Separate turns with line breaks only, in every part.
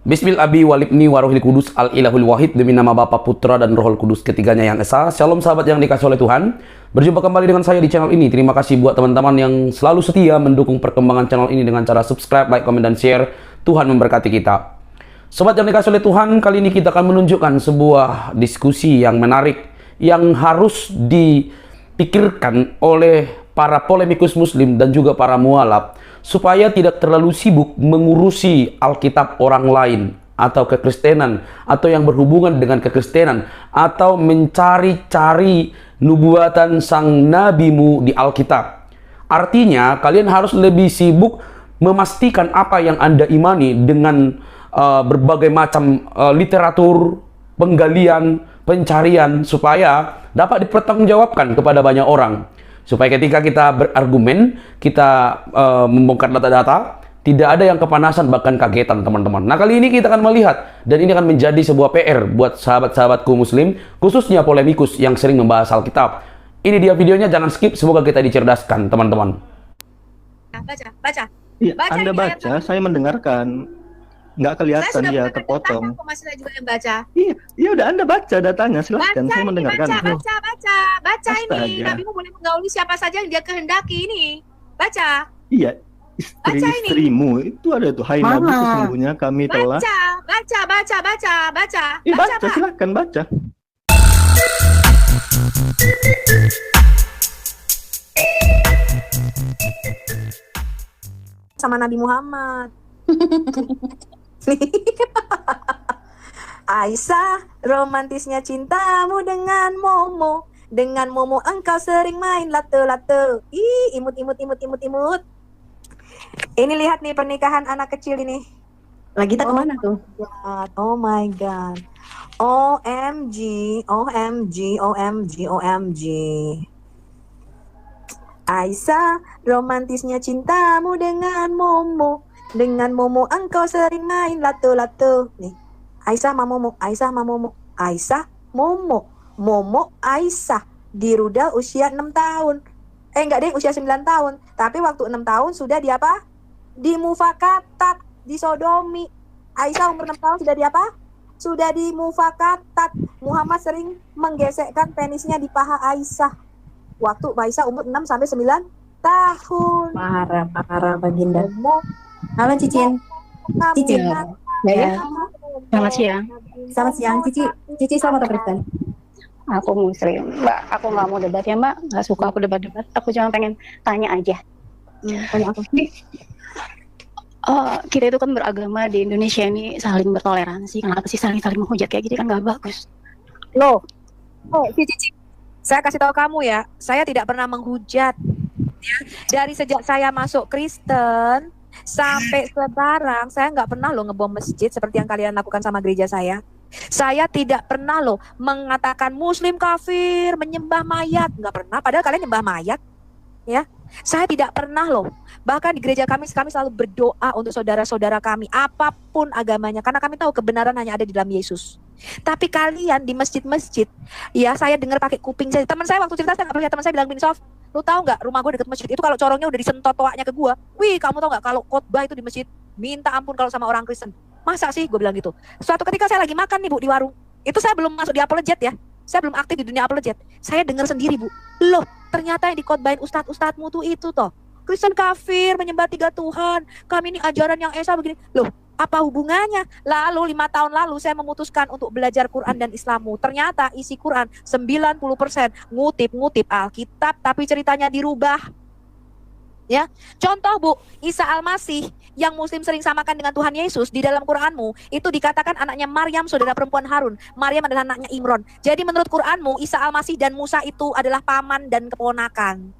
Bismil Abi Walibni Warohil Kudus Al Ilahul Wahid, demi nama Bapa, Putra dan Rohul Kudus, ketiganya yang esa. Shalom sahabat yang dikasih oleh Tuhan. Berjumpa kembali dengan saya di channel ini. Terima kasih buat teman-teman yang selalu setia mendukung perkembangan channel ini dengan cara subscribe, like, komen, dan share. Tuhan memberkati kita. Sobat yang dikasih oleh Tuhan, kali ini kita akan menunjukkan sebuah diskusi yang menarik yang harus dipikirkan oleh para polemikus muslim dan juga para mualaf, supaya tidak terlalu sibuk mengurusi Alkitab orang lain atau kekristenan, atau yang berhubungan dengan kekristenan, atau mencari-cari nubuatan sang nabimu di Alkitab. Artinya kalian harus lebih sibuk memastikan apa yang Anda imani dengan berbagai macam literatur, penggalian, pencarian, supaya dapat dipertanggungjawabkan kepada banyak orang. Supaya ketika kita berargumen, kita membongkar data-data, tidak ada yang kepanasan bahkan kagetan, teman-teman. Nah, kali ini kita akan melihat, dan ini akan menjadi sebuah PR buat sahabat-sahabatku muslim, khususnya polemikus yang sering membahas Alkitab. Ini dia videonya, jangan skip, semoga kita dicerdaskan, teman-teman.
Baca.
Iya,
Baca
Anda
ini
baca,
ayat.
saya mendengarkan. Nggak
Saya
kelihatan
sudah
ya,
mendengarkan
kepotong.
datanya, kok masih ada juga yang baca.
Iya, ya udah Anda baca datanya, silahkan. Saya
Baca ini,
mendengarkan.
baca ini.
Astaga.
Nabimu boleh menggauli siapa saja yang dia kehendaki ini. Baca,
Iya,
Baca ini.
istri-istrimu itu ada tuh. Hai Nabi, sesungguhnya kami telah.
baca.
Iya, baca,
Pak.
silahkan baca.
Sama Nabi Muhammad. Aisyah, romantisnya cintamu dengan Momo. Dengan Momo engkau sering main lato-lato. Ih, imut. Ini lihat nih pernikahan anak kecil ini.
Lagi tak kemana tuh?
Oh my god. OMG. Aisyah, romantisnya cintamu dengan Momo. Dengan Momo engkau sering main lato-lato. Nih. Aisyah sama Momo. Aisyah, Momo. Momo, Aisyah. Di rudal usia 6 tahun. Enggak deh, usia 9 tahun. Tapi waktu 6 tahun sudah di apa? Di mufakatat, disodomi. Aisyah umur 6 tahun sudah di apa? Sudah di mufakatat. Muhammad sering menggesekkan penisnya di paha Aisyah. Waktu Aisyah umur 6 sampai 9 tahun.
Parah Baginda.
Momo,
Halo Cicin. Cicin.
Ya, selamat siang.
Selamat siang Cici. Cici selamat Kristen.
Aku muslim, Mbak. Aku nggak mau debat ya, Mbak. Nggak suka aku debat-debat. Aku cuma pengen tanya aja.
Tanya apa?
Kita itu kan beragama di Indonesia ini saling bertoleransi. Kenapa sih saling menghujat kayak gini, kan nggak bagus.
Loh, Cici. Saya kasih tahu kamu ya, saya tidak pernah menghujat. Ya, dari sejak saya masuk Kristen sampai sekarang, saya nggak pernah loh ngebom masjid seperti yang kalian lakukan sama gereja saya. Saya tidak pernah loh mengatakan Muslim kafir, menyembah mayat, nggak pernah. Padahal kalian nyembah mayat, ya. Saya tidak pernah loh. Bahkan di gereja kami selalu berdoa untuk saudara-saudara kami, apapun agamanya, karena kami tahu kebenaran hanya ada di dalam Yesus. Tapi kalian di masjid-masjid, ya saya dengar pakai kuping saya. Teman saya waktu cerita, saya nggak percaya, teman saya bilang, Bin Sof, lu tahu nggak rumah gue deket masjid itu kalau corongnya udah disentot toaknya ke gue, wih kamu tahu nggak kalau khotbah itu di masjid minta ampun kalau sama orang Kristen. Masa sih, gue bilang gitu. Suatu ketika saya lagi makan nih Bu di warung, itu saya belum masuk di apologet ya, saya belum aktif di dunia apologet. Saya dengar sendiri Bu, loh ternyata yang dikhotbahin ustadz-ustadzmu tuh itu toh Kristen kafir, menyembah 3 Tuhan, kami ini ajaran yang esa begini. Loh, apa hubungannya? Lalu 5 tahun lalu saya memutuskan untuk belajar Quran dan Islammu. Ternyata isi Quran 90% ngutip Alkitab, tapi ceritanya dirubah. Ya, contoh Bu, Isa Al-Masih yang Muslim sering samakan dengan Tuhan Yesus, di dalam Quranmu itu dikatakan anaknya Maryam, saudara perempuan Harun. Maryam adalah anaknya Imron. Jadi menurut Quranmu, Isa Al-Masih dan Musa itu adalah paman dan keponakan.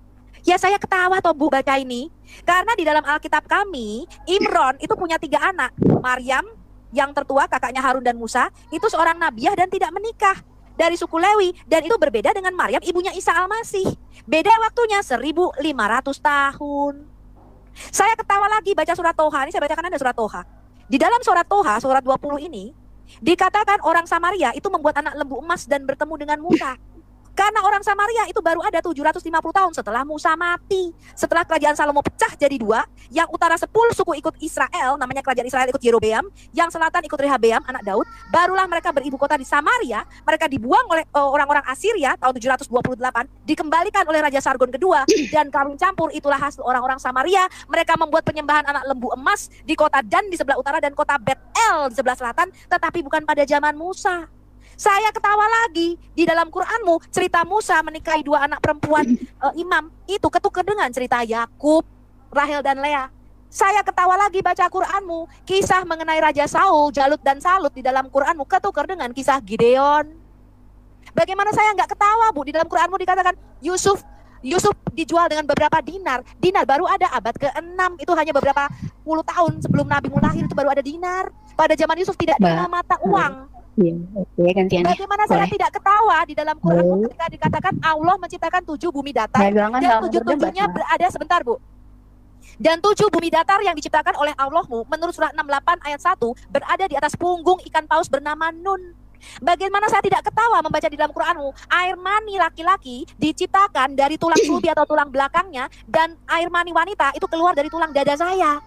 Ya saya ketawa toh Bu baca ini, karena di dalam Alkitab kami, Imron itu punya 3 anak. Maryam yang tertua, kakaknya Harun dan Musa, itu seorang nabiah dan tidak menikah, dari suku Lewi, dan itu berbeda dengan Maryam ibunya Isa Al-Masih. Beda waktunya 1500 tahun. Saya ketawa lagi baca surat Toha, ini saya bacakan Anda surat Toha. Di dalam surat Toha, surat 20 ini, dikatakan orang Samaria itu membuat anak lembu emas dan bertemu dengan Musa. Karena orang Samaria itu baru ada 750 tahun setelah Musa mati. Setelah kerajaan Salomo pecah jadi dua, yang utara 10 suku ikut Israel, namanya kerajaan Israel ikut Yerobeam, yang selatan ikut Rehabeam, anak Daud, barulah mereka beribu kota di Samaria, mereka dibuang oleh orang-orang Assyria tahun 728, dikembalikan oleh Raja Sargon kedua, dan kawin campur itulah hasil orang-orang Samaria. Mereka membuat penyembahan anak lembu emas di kota Dan di sebelah utara dan kota Bet-El di sebelah selatan, tetapi bukan pada zaman Musa. Saya ketawa lagi, di dalam Quranmu cerita Musa menikahi 2 anak perempuan imam itu ketukar dengan cerita Yakub, Rahel dan Lea. Saya ketawa lagi baca Quranmu, kisah mengenai Raja Saul, Jalut dan Salut di dalam Quranmu ketukar dengan kisah Gideon. Bagaimana saya nggak ketawa, Bu? Di dalam Quranmu dikatakan Yusuf dijual dengan beberapa dinar. Dinar baru ada abad ke-6, itu hanya beberapa puluh tahun sebelum Nabi lahir itu baru ada dinar. Pada zaman Yusuf tidak ada mata uang.
Iya, oke, gantian ya.
Bagaimana saya
Boleh.
tidak ketawa di dalam Quran ketika dikatakan Allah menciptakan 7 bumi datar
Dagangan
dan
dalam
7-7-nya
berdebat,
berada sebentar, Bu. Dan 7 bumi datar yang diciptakan oleh Allahmu menurut surah 68 ayat 1 berada di atas punggung ikan paus bernama Nun. Bagaimana saya tidak ketawa membaca di dalam Quranmu, air mani laki-laki diciptakan dari tulang sulbi atau tulang belakangnya, dan air mani wanita itu keluar dari tulang dada saya.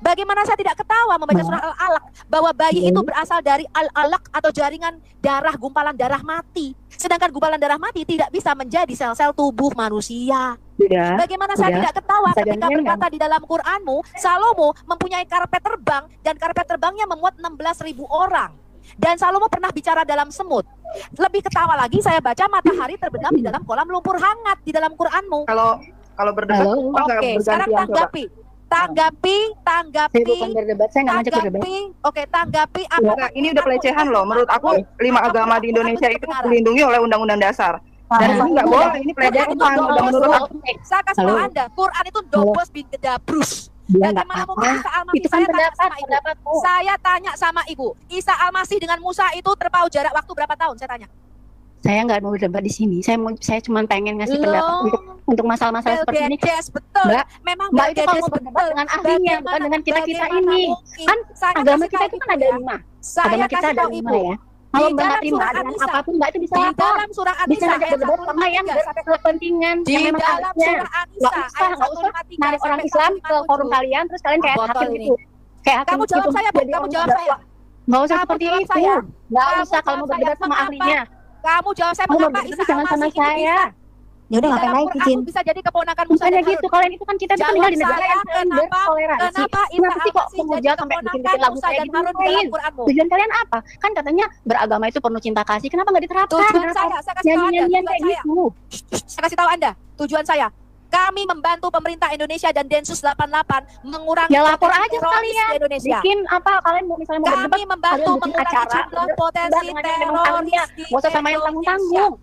Bagaimana saya tidak ketawa membaca surah Al-Alaq bahwa bayi itu berasal dari Al-Alaq atau jaringan darah, gumpalan darah mati. Sedangkan gumpalan darah mati tidak bisa menjadi sel-sel tubuh manusia.
Sudah.
Bagaimana saya
Sudah.
tidak ketawa
Bisa
ketika
gantian
berkata di dalam Quranmu, Salomo mempunyai karpet terbang dan karpet terbangnya memuat 16.000 orang. Dan Salomo pernah bicara dalam semut. Lebih ketawa lagi saya baca matahari terbenam di dalam kolam lumpur hangat di dalam Quranmu.
Kalau berdebat,
Halo.
Pak,
Oke, sekarang
bergantian, coba.
tanggapi,
Saya bukan berdebat, saya nggak ngajak berdebat.
tanggapi apa?
Enggak, ini udah pelecehan loh. Menurut aku 5 agama di Indonesia itu dilindungi oleh Undang-Undang Dasar. Dan ini nggak boleh, ini pelecehan. Udah menurut aku.
Saya kasih tahu Anda, Quran itu dobos bin gedabrus.
Dia nggak
Bagaimana
apa.
mungkin Isa Al-Masih?
Itu kan
Saya tanya sama Ibu.
pendapatmu.
Saya tanya sama Ibu, Isa Al-Masih dengan Musa itu terpaut jarak waktu berapa tahun? Saya tanya.
Saya nggak mau berdebat di sini. Saya cuma pengen ngasih pendapat untuk masalah-masalah seperti ini.
Belgedes, betul.
Mbak,
Memang
Mbak itu kalau
Belgedes,
mau berdebat
betul.
dengan ahlinya, bukan dengan kita-kita ini.
mungkin?
Kan
Saya
agama
kasih
kita
tahu
itu
Ibu
kan ada
ya.
5.
Saya
Agama kita
kasih
ada
tahu
5
Ibu.
ya. Kalau
Di
Mbak
dalam
terima
surah
dengan
An-Nisa,
apapun Mbak itu bisa
di
lapor.
dalam surah
Bisa
An-Nisa
ngajak
ayat
berdebat sama yang
153
berkepentingan.
di
yang memang
dalam
harusnya.
surah An-Nisa
Nggak usah,
ayat
nggak usah
153
narik orang
sampai
Islam ke
157.
forum kalian terus kalian kayak
Botol
hakim
ini.
gitu. Kayak hakim
Kamu jawab
gitu.
saya, Bu.
Jadi
Kamu
orang
jawab
berdebat.
saya.
Nggak usah
Kamu
seperti
jawab
itu.
saya.
Nggak
Kamu
usah kalau
jawab
mau
saya.
berdebat sama
Mengapa?
ahlinya.
Kamu jawab saya
Kamu
mengapa
berdebat
Isa
jangan sama
Al-Masih itu
saya.
bisa?
Ya udah
Di
ngapain
dalam
lagi
Quran
Cicin?
bisa jadi keponakan Musa
Bukannya
dan
gitu,
Harun.
kalian itu kan kita
Jawab
tinggal di negara
saya,
yang saling
kenapa
bertoleransi.
Isa
Kenapa sih kok
Al-Masih
kemudian
jadi
sampai bikin
keponakan
lagu
Musa
kayak
dan
gitu?
Harun di dalam Quranmu?
Tujuan kalian apa? Kan katanya beragama itu penuh cinta kasih. Kenapa nggak diterapkan?
Tujuan
Kenapa
saya kasih tahu Anda,
nyanyian
tujuan
kayak
saya.
gitu?
Saya kasih tahu Anda, tujuan saya. Kami membantu pemerintah Indonesia dan Densus 88 mengurangi
Ya lapor
potensi
aja
teroris
sekalian.
di Indonesia.
Bikin apa? Kalian mau misalnya mau berdebat,
Kami membantu
kalian bikin
mengurangi
acara,
jumlah
berdebat
potensi
dengan yang memang
teroris
ahlinya.
di
Nggak usah sama yang
Indonesia.
tanggung-tanggung.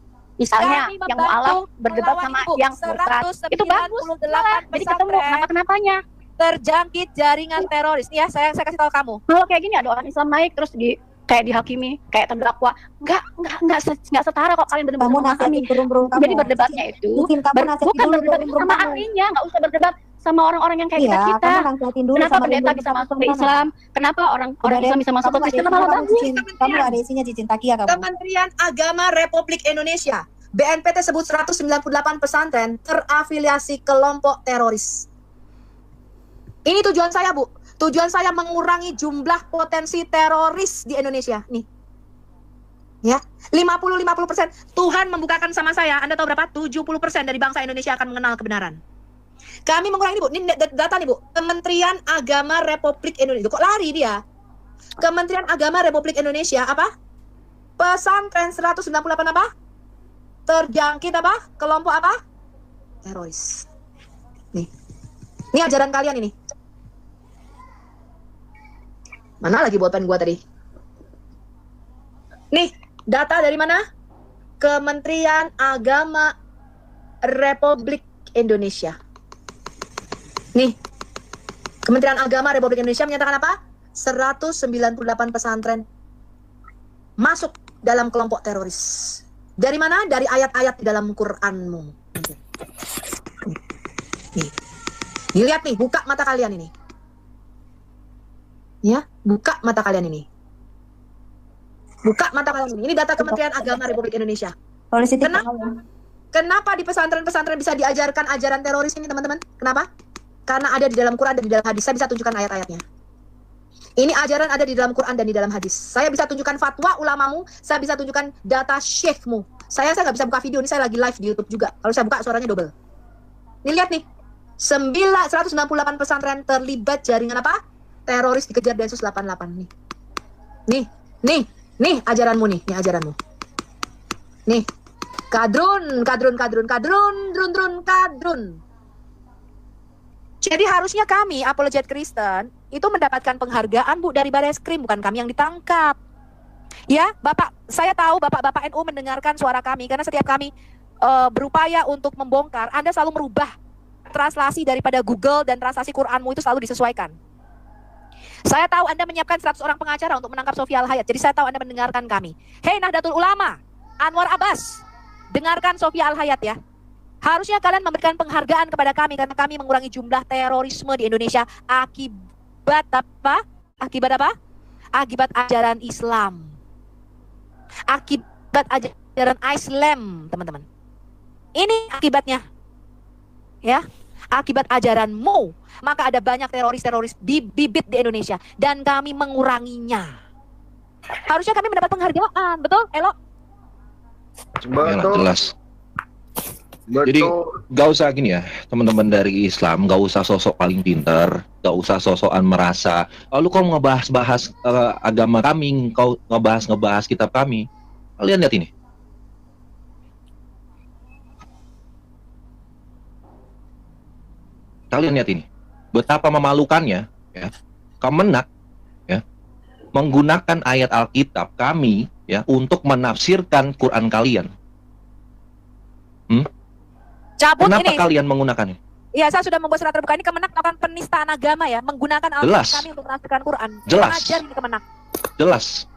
Misalnya
Kami
yang mualaf
membantu
berdebat
melawan
sama
Ibu,
yang murtad. Itu bagus.
198
Jadi ketemu
pesantren
kenapa-kenapanya.
terjangkit jaringan teroris. Nih ya, saya kasih tahu kamu.
Kalau kayak gini ada orang Islam naik terus kayak dihakimi, kayak terdakwa. Nggak setara kok kalian berdebat
Kamu
sama ahli.
nasihatin burung-burung kamu.
Jadi berdebatnya itu
Cicin, kamu nasihatin
bukan
dulu
berdebat
burung-burung
sama
kamu.
ahlinya, nggak usah berdebat sama orang-orang yang kayak
Iya,
kita.
kamu nasihatin dulu
Kenapa
sama
pendeta
burung-burung
bisa
kamu
masuk ke
sana.
Islam? Kenapa orang
Udah
Islam
deh,
bisa masuk ke
kamu
Kristen?
nggak
Kenapa
ada
bagus?
isinya, Cicin. Kamu nggak ada isinya Cicin, takia kamu.
Kementerian Agama Republik Indonesia. BNPT sebut 198 pesantren terafiliasi kelompok teroris. Ini tujuan saya, Bu. Tujuan saya mengurangi jumlah potensi teroris di Indonesia. Nih. Ya, 50-50%. Tuhan membukakan sama saya. Anda tahu berapa? 70% dari bangsa Indonesia akan mengenal kebenaran. Kami mengurangi ini, Bu. Ini data nih, Bu. Kementerian Agama Republik Indonesia. Kok lari dia? Kementerian Agama Republik Indonesia apa? Pesantren 198 apa? Terjangkit apa? Kelompok apa? Teroris. Nih. Ini ajaran kalian ini. Mana lagi bolpen gua tadi? Nih, data dari mana? Kementerian Agama Republik Indonesia. Nih. Kementerian Agama Republik Indonesia menyatakan apa? 198 pesantren masuk dalam kelompok teroris. Dari mana? Dari ayat-ayat di dalam Quranmu. Nih. Dilihat nih, buka mata kalian ini. Ya, buka mata kalian ini. Buka mata kalian ini. Ini data Kementerian Agama Republik Indonesia.
Polisi
Kenapa?
tahu.
Kenapa di pesantren-pesantren bisa diajarkan ajaran teroris ini, teman-teman? Kenapa? Karena ada di dalam Quran dan di dalam hadis. Saya bisa tunjukkan ayat-ayatnya. Ini ajaran ada di dalam Quran dan di dalam hadis. Saya bisa tunjukkan fatwa ulamamu, saya bisa tunjukkan data syekhmu. Saya nggak bisa buka video, ini saya lagi live di YouTube juga. Kalau saya buka suaranya double. Nih lihat nih. 198 pesantren terlibat jaringan apa? Teroris dikejar Densus 88 nih. Nih ajaranmu nih ajaranmu. Nih. Kadrun. Jadi harusnya kami, apologet Kristen, itu mendapatkan penghargaan, Bu, dari Bareskrim, bukan kami yang ditangkap. Ya, Bapak, saya tahu Bapak-Bapak NU mendengarkan suara kami, karena setiap kami berupaya untuk membongkar, Anda selalu merubah translasi daripada Google dan translasi Quranmu itu selalu disesuaikan. Saya tahu Anda menyiapkan 100 orang pengacara untuk menangkap Sofia Al-Hayat, jadi saya tahu Anda mendengarkan kami. Hei Nahdlatul Ulama, Anwar Abbas, dengarkan Sofia Al-Hayat ya. Harusnya kalian memberikan penghargaan kepada kami karena kami mengurangi jumlah terorisme di Indonesia akibat apa? Akibat ajaran Islam. Akibat ajaran Islam, teman-teman. Ini akibatnya. Ya, akibat ajaranmu, maka ada banyak teroris-teroris bibit di Indonesia dan kami menguranginya. Harusnya kami mendapat penghargaan, betul? Elo?
Betul. Jelas. Jadi gak usah gini ya, teman-teman dari Islam, gak usah sosok paling pintar, gak usah sosokan merasa, lu kau ngebahas-bahas agama kami, kau ngebahas kitab kami. Kalian lihat ini. Kalian lihat ini. Betapa memalukannya, ya. Kemenak, ya, menggunakan ayat Alkitab kami, ya, untuk menafsirkan Quran kalian.
Cabut
Kenapa
ini.
kalian menggunakannya?
Ya, saya sudah membuat surat terbuka ini. Kemenak melakukan penistaan agama ya, menggunakan Alkitab kami untuk menafsirkan Quran.
Jelas.
Ajar ini Kemenak.
Jelas.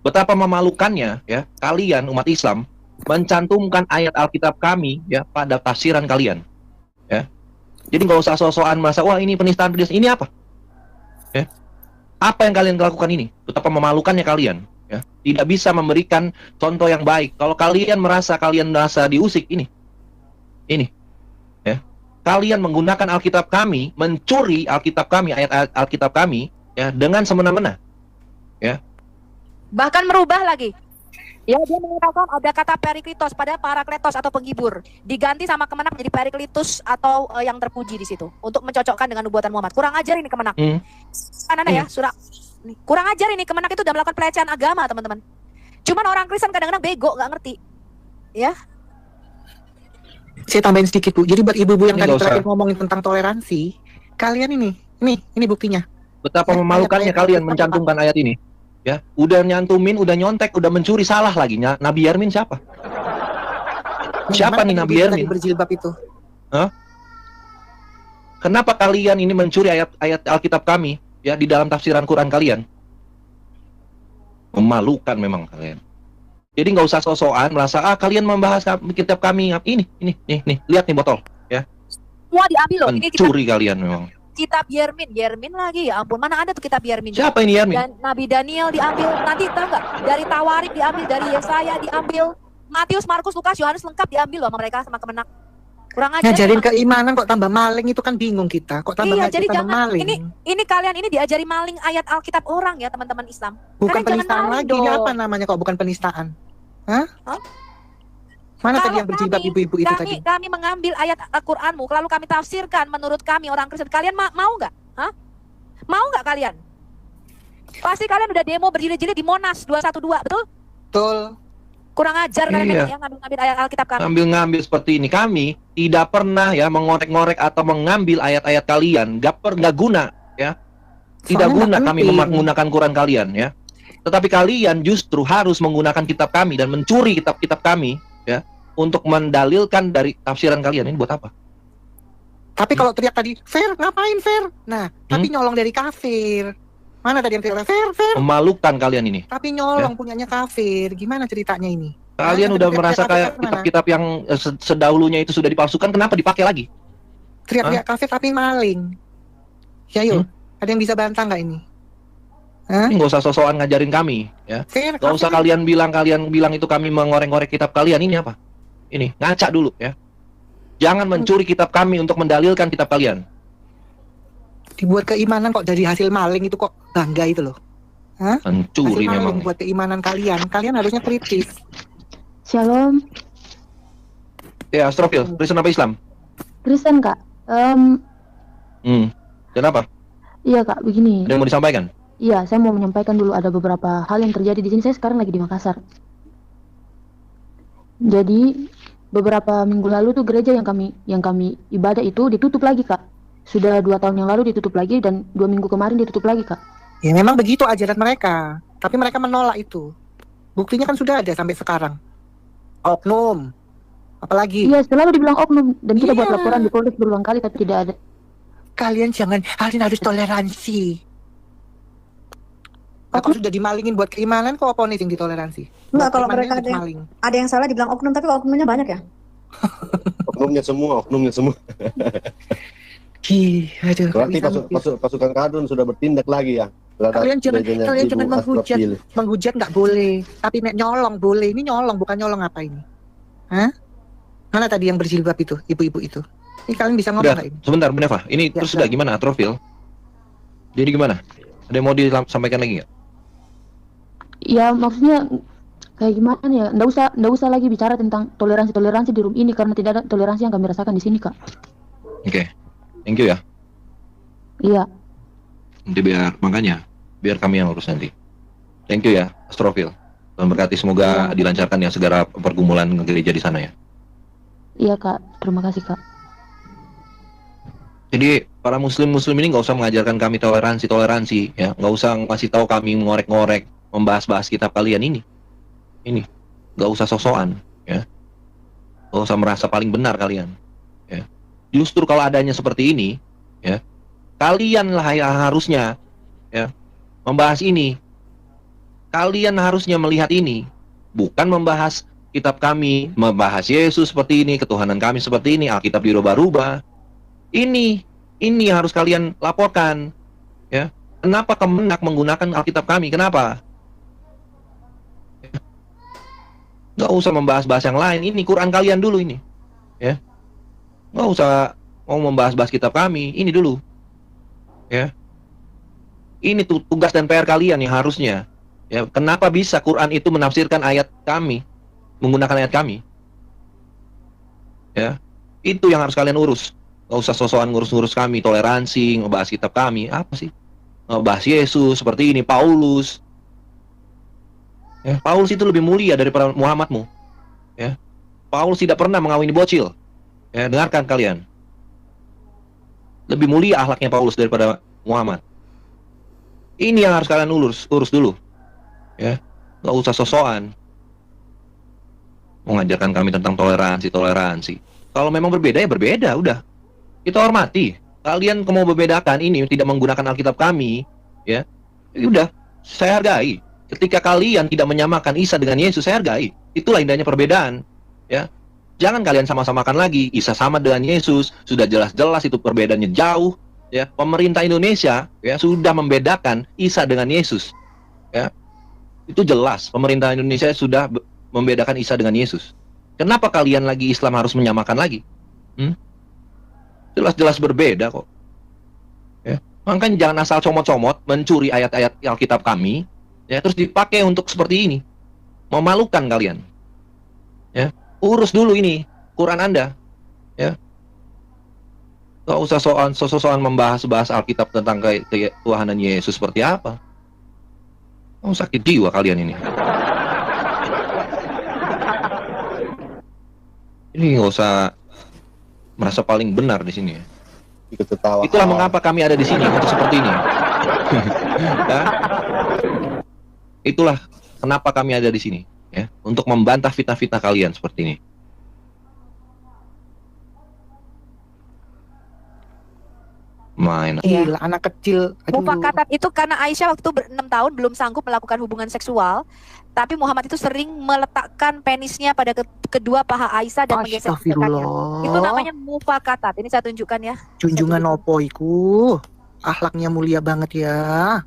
Betapa memalukannya ya, kalian umat Islam mencantumkan ayat Alkitab kami ya pada tafsiran kalian. Ya. Jadi nggak usah sosokan merasa wah ini penistaan. Ini apa? Ya. Apa yang kalian lakukan ini? Betapa memalukannya kalian ya. Tidak bisa memberikan contoh yang baik. Kalau kalian merasa diusik ini ya, kalian menggunakan Alkitab kami, mencuri Alkitab kami, ayat Alkitab kami ya dengan semena-mena ya,
Bahkan merubah lagi. Ya, dia mengatakan ada kata periklitos pada parakletos atau penghibur, diganti sama Kemenak menjadi periklitus atau yang terpuji di situ untuk mencocokkan dengan nubuatan Muhammad. Kurang ajar ini Kemenak. Ya, surah. Kurang ajar ini Kemenak, itu udah melakukan pelecehan agama, teman-teman. Cuman orang Kristen kadang-kadang bego, nggak ngerti. Ya.
Saya tambahin sedikit, Bu. Jadi buat ibu-ibu yang
Ini
tadi
nggak
terakhir
usah.
ngomongin tentang toleransi, kalian ini buktinya.
betapa memalukannya kalian mencantumkan ayat ini ya. Udah nyantumin, udah nyontek, udah mencuri, salah lagi. Nabi Yarmin siapa? Siapa nih Nabi Yarmin?
Berjilbab itu.
Kenapa kalian ini mencuri ayat Alkitab kami ya di dalam tafsiran Quran kalian? Memalukan memang kalian. Jadi nggak usah sosokan merasa kalian membahas kitab kami ini nih lihat nih botol ya.
Semua diambil loh. Ini
Mencuri kalian memang.
kitab Yermin lagi, ya ampun, mana ada tuh kitab Yermin?
Siapa ini Yarmin?
Dan Nabi Daniel diambil, nanti tahu nggak? Dari Tawarik diambil, dari Yesaya diambil, Matius, Markus, Lukas, Yohanes lengkap diambil loh sama mereka, sama Kemenak. Kurang aja.
Ngajarin keimanan kok tambah maling, itu kan bingung kita. Kok tambah
Iya,
ngaji
jadi
tambah
jangan
maling?
ini kalian ini diajari maling ayat Alkitab orang ya, teman-teman Islam.
Bukan
Kalian jangan
penistaan
maling
lagi, ini
dong.
apa namanya kok bukan penistaan? Hah? Mana
Kalau
tadi yang berjilbab ibu-ibu itu tadi?
Kami mengambil ayat Al-Qur'anmu, lalu kami tafsirkan menurut kami orang Kristen. Kalian mau nggak? Hah? Mau nggak kalian? Pasti kalian udah demo berjilid-jilid di Monas 212, betul?
Betul.
Kurang ajar kalian
Iya.
memang ya ngambil ayat Alkitab kami.
Ngambil seperti ini. Kami tidak pernah ya mengorek-ngorek atau mengambil ayat-ayat kalian. Gak guna ya. Tidak
Soalnya
guna
nggak
kami
penting.
menggunakan Quran kalian ya. Tetapi kalian justru harus menggunakan kitab kami dan mencuri kitab-kitab kami ya untuk mendalilkan dari tafsiran kalian. Ini buat apa?
Tapi kalau teriak tadi, fair, ngapain fair? Nah, tapi nyolong dari kafir. Mana tadi yang teriak, fair, fair?
Memalukan kalian ini.
Tapi nyolong punyanya kafir. Gimana ceritanya ini?
Kalian
Nah,
udah
tapi
merasa
teriak-teriak
kayak
kafir mana?
kitab-kitab yang sedahulunya itu sudah dipalsukan, kenapa dipakai lagi?
Teriak-teriak kafir tapi maling. Ya yuk, ada yang bisa bantah nggak ini?
Ini nggak usah sosokan ngajarin kami, ya.
Fair,
Nggak usah kalian bilang itu kami mengorek-ngorek kitab kalian. Ini apa? Ini ngaca dulu, ya. Jangan mencuri kitab kami untuk mendalilkan kitab kalian.
Dibuat keimanan kok dari hasil maling itu kok bangga itu loh.
Mencuri
Hasil
memang.
maling buat keimanan kalian. Kalian harusnya kritis.
Shalom,
Ya, Astrofil, Kristen apa Islam?
Kristen kak.
Kenapa?
Iya kak, begini.
Ada yang mau disampaikan?
Iya, saya mau menyampaikan dulu ada beberapa hal yang terjadi di sini. Saya sekarang lagi di Makassar. Jadi beberapa minggu lalu tuh gereja yang kami ibadah itu ditutup lagi kak. Sudah 2 tahun yang lalu ditutup lagi dan 2 minggu kemarin ditutup lagi kak.
Ya memang begitu ajaran mereka. Tapi mereka menolak itu. Buktinya kan sudah ada sampai sekarang. Oknum. Apalagi
Iya, selalu dibilang oknum dan kita buat
Iya.
laporan di Polres berulang kali tapi tidak ada.
kalian harus toleransi. Nah, kalau sudah dimalingin buat keimanan kok apa nih yang ditoleransi?
Enggak,
Buat
kalau
keimanan
mereka
dimaling.
ada yang salah dibilang oknum, tapi oknumnya banyak ya.
Oknumnya semua.
Aduh,
Berarti
bisa
pasukan kadrun sudah bertindak lagi ya.
Kalian jangan menghujat nggak boleh, tapi nyolong boleh. Ini nyolong, bukan nyolong apa ini? Hah? Mana tadi yang berjilbab itu, ibu-ibu itu? Ini kalian bisa ngomong
Udah,
nggak ini?
sebentar, Bu Neva. Ini
Ya,
terus udah gimana, Astrofil? Jadi gimana? Ada yang mau disampaikan lagi nggak?
Ya maksudnya kayak gimana ya? Nggak usah lagi bicara tentang toleransi di room ini karena tidak ada toleransi yang kami rasakan di sini kak.
Oke. Thank you ya.
Iya.
Nanti biar kami yang urus nanti. Thank you ya, Astrofil. Tuhan berkati, semoga dilancarkan ya segala pergumulan gereja di sana ya.
Iya kak, terima kasih kak.
Jadi para muslim ini nggak usah mengajarkan kami toleransi ya, nggak usah ngasih tahu kami ngorek-ngorek, membahas-bahas kitab kalian ini nggak usah sosokan ya, nggak usah merasa paling benar kalian ya. Justru kalau adanya seperti ini ya, kalianlah yang harusnya ya membahas ini, kalian harusnya melihat ini, bukan membahas kitab kami, membahas Yesus seperti ini, ketuhanan kami seperti ini, Alkitab dirubah-rubah. Ini yang harus kalian laporkan ya. Kenapa Kemenak menggunakan Alkitab kami? Kenapa? Nggak usah membahas-bahas yang lain. Ini Quran kalian dulu ini ya. Nggak usah mau membahas-bahas kitab kami. Ini dulu ya. Ini tugas dan PR kalian yang harusnya ya. Kenapa bisa Quran itu menafsirkan ayat kami, menggunakan ayat kami ya? Itu yang harus kalian urus. Nggak usah sosokan ngurus-ngurus kami, toleransi, ngebahas kitab kami. Apa sih? Ngebahas Yesus seperti ini, Paulus. Ya, Paulus itu lebih mulia daripada Muhammadmu. Ya. Paulus tidak pernah mengawini bocil. Ya, dengarkan kalian. Lebih mulia akhlaknya Paulus daripada Muhammad. Ini yang harus kalian urus dulu. Ya. Nggak usah sosokan mengajarkan kami tentang toleransi. Kalau memang berbeda ya berbeda, udah. Kita hormati. Kalian mau membedakan ini tidak menggunakan Alkitab kami, ya udah, saya hargai. Ketika kalian tidak menyamakan Isa dengan Yesus, saya hargai. Itulah indahnya perbedaan, ya. Jangan kalian sama-samakan lagi Isa sama dengan Yesus. Sudah jelas-jelas itu perbedaannya jauh, ya. Pemerintah Indonesia ya sudah membedakan Isa dengan Yesus, ya. Itu jelas. Pemerintah Indonesia sudah membedakan Isa dengan Yesus. Kenapa kalian lagi Islam harus menyamakan lagi? Jelas-jelas berbeda kok. Ya. Makanya jangan asal comot-comot mencuri ayat-ayat Alkitab kami, ya terus dipakai untuk seperti ini. Memalukan kalian. Ya, urus dulu ini Quran Anda. Ya. Gak usah soal membahas Alkitab tentang ketuhanan Yesus seperti apa. Oh, sakit jiwa kalian ini. Ini nggak usah merasa paling benar di sini. Itulah mengapa kami ada di sini untuk seperti ini. Ya? Itulah kenapa kami ada di sini, ya, untuk membantah fitnah-fitnah kalian seperti ini. Main.
Gila, anak kecil. Aduh.
Mufakatat itu karena Aisyah waktu 6 tahun belum sanggup melakukan hubungan seksual, tapi Muhammad itu sering meletakkan penisnya pada kedua paha Aisyah dan menggeser-geserkannya.
Astagfirullah.
Itu namanya mufakatat. Ini saya tunjukkan ya.
Junjungan opo iku. Akhlaknya mulia banget ya.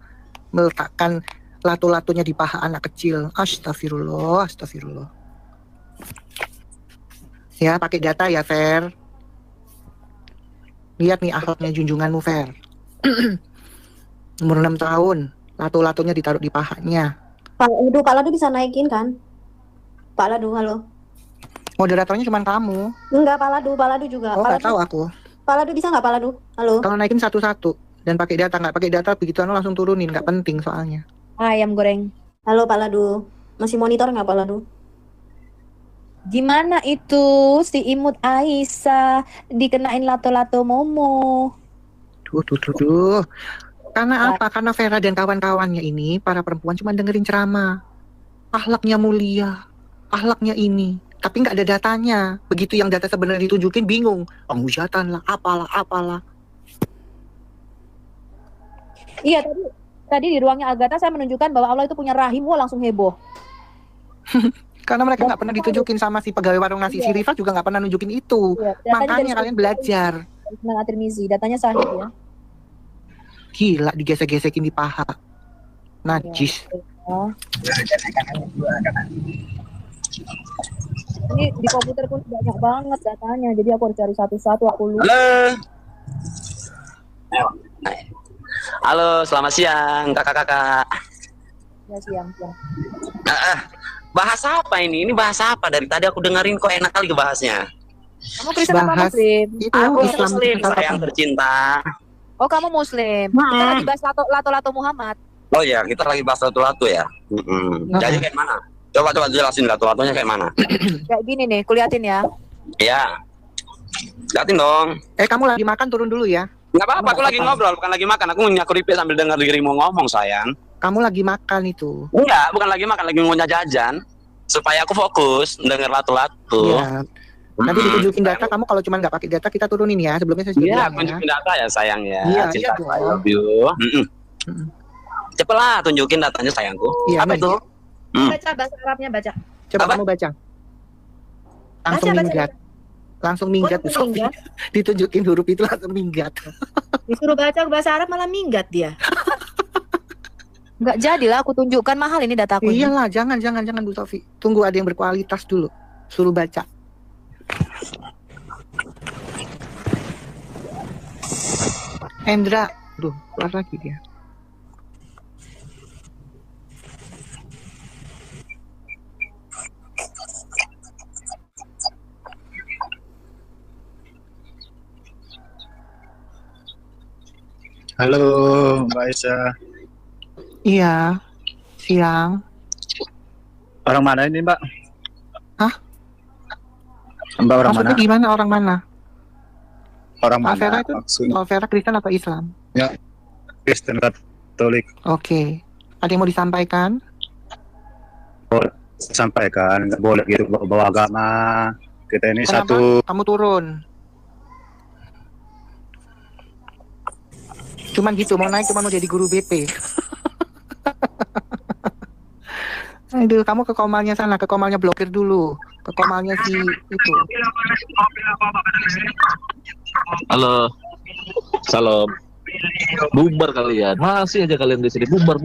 meletakkan lato-latonya di paha anak kecil. Astagfirullah, astagfirullah. Ya, pakai data ya, Fer. Lihat nih akhlaknya junjunganmu, Fer. Umur 6 tahun, lato-latonya ditaruh di pahanya.
Pak Ladu bisa naikin kan? Pak Ladu, halo.
Moderatornya cuma kamu.
Enggak, Pak Ladu juga.
Oh,
Pak
nggak
Ladu,
tahu aku.
Pak Ladu bisa nggak Pak Ladu? Halo.
Kalau naikin satu-satu dan pakai data, nggak pakai data begitu langsung turunin, nggak penting soalnya.
Ayam goreng.
Halo Pak Ladu. Masih monitor nggak Pak Ladu?
Gimana itu si imut Aisyah dikenain lato-lato Momo?
Tuh. Karena apa? Karena Vera dan kawan-kawannya ini, para perempuan cuma dengerin ceramah. Akhlaknya mulia, akhlaknya ini. Tapi nggak ada datanya. Begitu yang data sebenarnya ditunjukin, bingung. Penghujatan lah, apalah.
Iya, tadi di ruangnya Agatha saya menunjukkan bahwa Allah itu punya rahim, wah langsung heboh.
Karena mereka nggak pernah ditunjukin sama si pegawai warung nasi. Si Rifa juga nggak pernah nunjukin itu.
Iya,
Makanya kalian belajar.
Dengan At-Tirmizi, datanya sahih ya.
Gila, digesek-gesekin di paha. Najis.
Oh. Ini di komputer pun banyak banget datanya, jadi aku harus cari satu-satu. Aku lupa.
Halo, selamat siang kakak-kakak.
Ya, siang.
Bahasa apa ini? Ini bahasa apa? Dari tadi aku dengerin kok enak kali bahasnya.
Kamu Kristen apa Muslim?
Aku
Islam
Muslim, sayang tercinta.
Oh, kamu Muslim. Kita lagi bahas lato-lato Muhammad.
Oh ya, kita lagi bahas lato-lato ya. Jadi kayak mana? Coba jelasin lato-latonya kayak mana?
Kayak gini nih, kuliatin ya.
Iya. Liatin dong.
Kamu lagi makan, turun dulu ya.
Nggak apa-apa, aku lagi ngobrol, bukan lagi makan. Aku nyakuripin sambil dengar dirimu ngomong, sayang.
Kamu lagi makan itu.
Enggak, bukan lagi makan, lagi ngunyah jajan. Supaya aku fokus denger lato-lato.
Iya. Nanti ditunjukin data, kamu kalau cuma nggak pakai data, kita turunin ya. Sebelumnya saya sudah
Iya,
bilang
aku
ya.
tunjukin data ya, sayang ya.
Iya,
Cinta,
iya dong.
I love you. Cepatlah tunjukin datanya, sayangku.
Iya,
Apa itu?
Baca bahasa Arabnya, baca.
Coba
Apa?
kamu baca. Langsung
Baca.
minggat. Langsung minggat.
langsung minggat?
Ditunjukin huruf itu langsung minggat.
Disuruh baca bahasa Arab malah minggat dia. Nggak jadilah aku tunjukkan, mahal ini dataku. ini.
Iyalah, jangan Bu Sofi. Tunggu ada yang berkualitas dulu. Suruh baca. Hendra, keluar lagi dia.
Halo, Mbak Aisyah.
Iya, siang.
Orang mana ini, Mbak?
Hah?
Mbak orang
Maksudnya
mana?
gimana orang mana?
Orang
Mbak
mana?
Vera itu,
Maksudnya
Mbak Vera Kristen atau Islam?
ya, Kristen Katolik.
Oke. Ada yang mau disampaikan?
Boleh sampaikan, nggak boleh gitu bawa agama. Kita ini
Kenapa?
satu.
Kamu turun. Cuman gitu, mau naik cuma mau jadi guru BP. Aduh, kamu ke komalnya sana, ke komalnya blokir dulu. Ke komalnya si itu.
Halo, salam. Bubar kalian, masih aja kalian di sini bubar.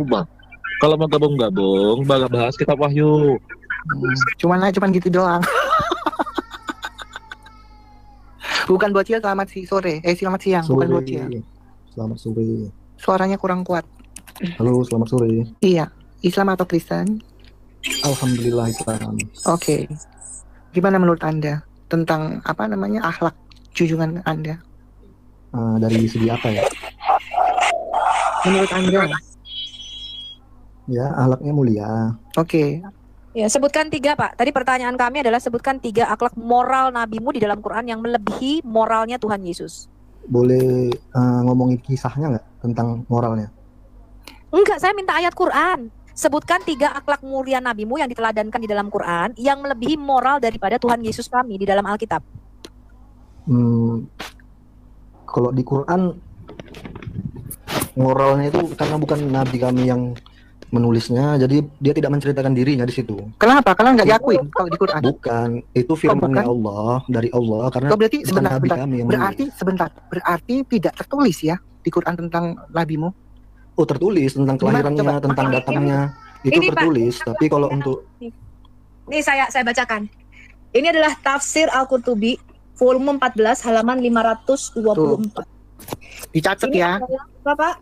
Kalau mau gabung, bahas kitab Wahyu.
Cuman gitu doang. Bukan bocil, selamat sore. Selamat siang, bukan bocil.
Selamat sore.
Suaranya kurang kuat.
Halo, selamat sore.
Iya, Islam atau Kristen?
Alhamdulillah Islam.
Oke. Gimana menurut Anda tentang akhlak junjungan Anda?
Dari segi apa ya?
Menurut Anda?
Ya, akhlaknya mulia.
Oke.
Ya, sebutkan 3, Pak. Tadi pertanyaan kami adalah sebutkan 3 akhlak moral nabimu di dalam Quran yang melebihi moralnya Tuhan Yesus.
Boleh ngomongin kisahnya nggak tentang moralnya?
Enggak, saya minta ayat Quran. Sebutkan 3 akhlak mulia nabimu yang diteladankan di dalam Quran yang melebihi moral daripada Tuhan Yesus kami di dalam Alkitab.
Kalau di Quran moralnya itu karena bukan nabi kami yang menulisnya, jadi dia tidak menceritakan dirinya di situ.
Kenapa? Karena nggak diakuin kalau di Quran.
Bukan, itu firman-Nya Allah, dari Allah, karena
berarti
bukan nabi kami yang menulis.
berarti tidak tertulis ya di Quran tentang nabimu.
Oh, tertulis tentang kelahirannya,
Coba.
tentang datangnya. Itu
Ini, Pak.
tertulis, tapi kalau untuk
Ini saya bacakan. Ini adalah tafsir Al-Qurtubi volume 14 halaman 524.
Dicatat
Ini
ya.
adalah apa, Pak?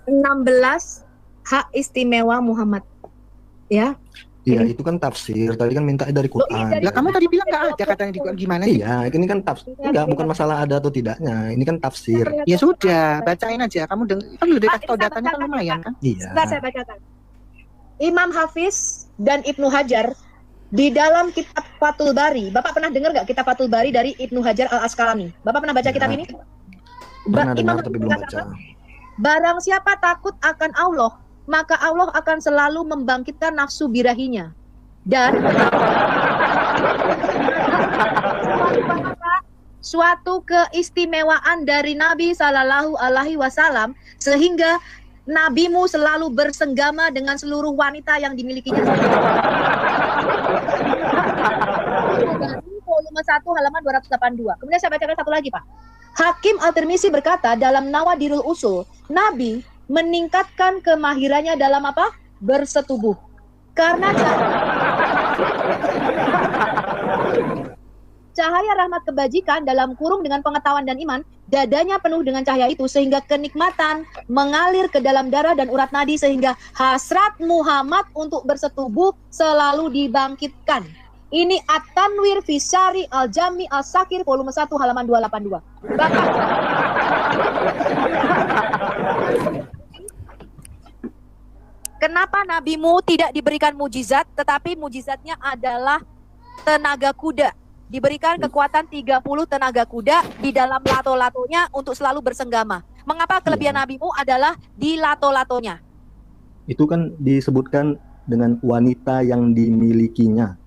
16 hak istimewa Muhammad. Ya.
iya itu kan tafsir. Tadi kan minta dari Quran.
Lah kamu tadi bilang nggak ada katanya di gimana sih?
Iya, ini kan tafsir. Enggak, bukan masalah ada atau tidaknya. Ini kan tafsir.
Ya sudah, bacain aja. Kamu kan udah dikasih tau datanya kan lumayan kan?
Iya.
Setelah saya bacakan. Imam Hafiz dan Ibnu Hajar di dalam kitab Fathul Bari. Bapak pernah dengar nggak kitab Fathul Bari dari Ibnu Hajar Al-Asqalani? Bapak pernah baca kitab ini?
Pernah
Imam
dengar tapi belum baca.
Barang siapa takut akan Allah, maka Allah akan selalu membangkitkan nafsu birahinya. Dan suatu keistimewaan dari Nabi Sallallahu Alaihi Wasallam sehingga nabimu selalu bersenggama dengan seluruh wanita yang dimilikinya. Volume 1 halaman 282. Kemudian saya bacakan satu lagi, Pak. Hakim Al-Tirmizi berkata dalam Nawadirul Usul, Nabi meningkatkan kemahirannya dalam apa? Bersetubuh. Karena cahaya rahmat kebajikan dalam kurung dengan pengetahuan dan iman, dadanya penuh dengan cahaya itu sehingga kenikmatan mengalir ke dalam darah dan urat nadi sehingga hasrat Muhammad untuk bersetubuh selalu dibangkitkan. Ini At-Tanwir fi Syari Al-Jami Al-Sakir volume 1 halaman 282. Bapak. Kenapa nabimu tidak diberikan mujizat tetapi mujizatnya adalah tenaga kuda? Diberikan kekuatan 30 tenaga kuda di dalam lato-latonya untuk selalu bersenggama. Mengapa kelebihan nabimu adalah di lato-latonya?
Itu kan disebutkan dengan wanita yang dimilikinya.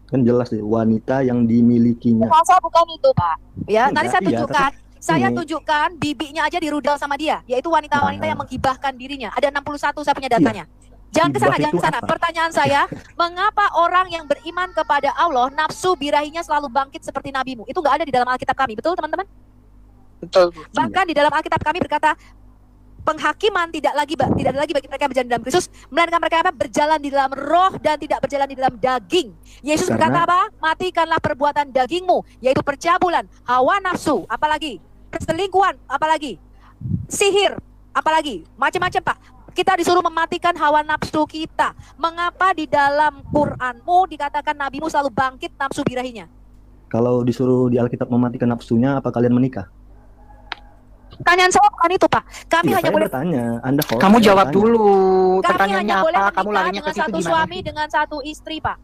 Kan jelas deh, wanita yang dimilikinya.
Masa bukan itu, Pak. Ya,
Enggak,
nanti saya
iya,
tunjukkan.
tapi
Saya
ini-
tunjukkan bibinya aja dirudal sama dia, yaitu wanita-wanita yang menghibahkan dirinya. Ada 61 saya punya datanya. Jangan ke sana,
Hibah
jangan
itu
ke sana.
apa?
Pertanyaan saya, mengapa orang yang beriman kepada Allah nafsu birahinya selalu bangkit seperti nabimu? Itu nggak ada di dalam Alkitab kami, betul teman-teman?
Betul.
Bahkan di dalam Alkitab kami berkata penghakiman tidak ada lagi bagi mereka yang berjalan di dalam Kristus, melainkan mereka apa? Berjalan di dalam roh dan tidak berjalan di dalam daging. Yesus berkata apa? Matikanlah perbuatan dagingmu, yaitu percabulan, hawa nafsu, apalagi perselingkuhan, apalagi sihir, apalagi macam-macam, Pak. Kita disuruh mematikan hawa nafsu kita. Mengapa di dalam Qur'anmu dikatakan nabimu selalu bangkit nafsu birahinya?
Kalau disuruh di Alkitab mematikan nafsunya, apa kalian menikah?
Pertanyaan saya bukan itu, Pak. Kami
Iya,
hanya
saya
boleh
bertanya. Anda host,
Kamu
saya
jawab
bertanya.
dulu.
kami
Pertanyaannya
hanya boleh
apa? Kamu
menikah
larinya ke
dengan
situ
satu
gimana?
suami dengan satu istri, Pak.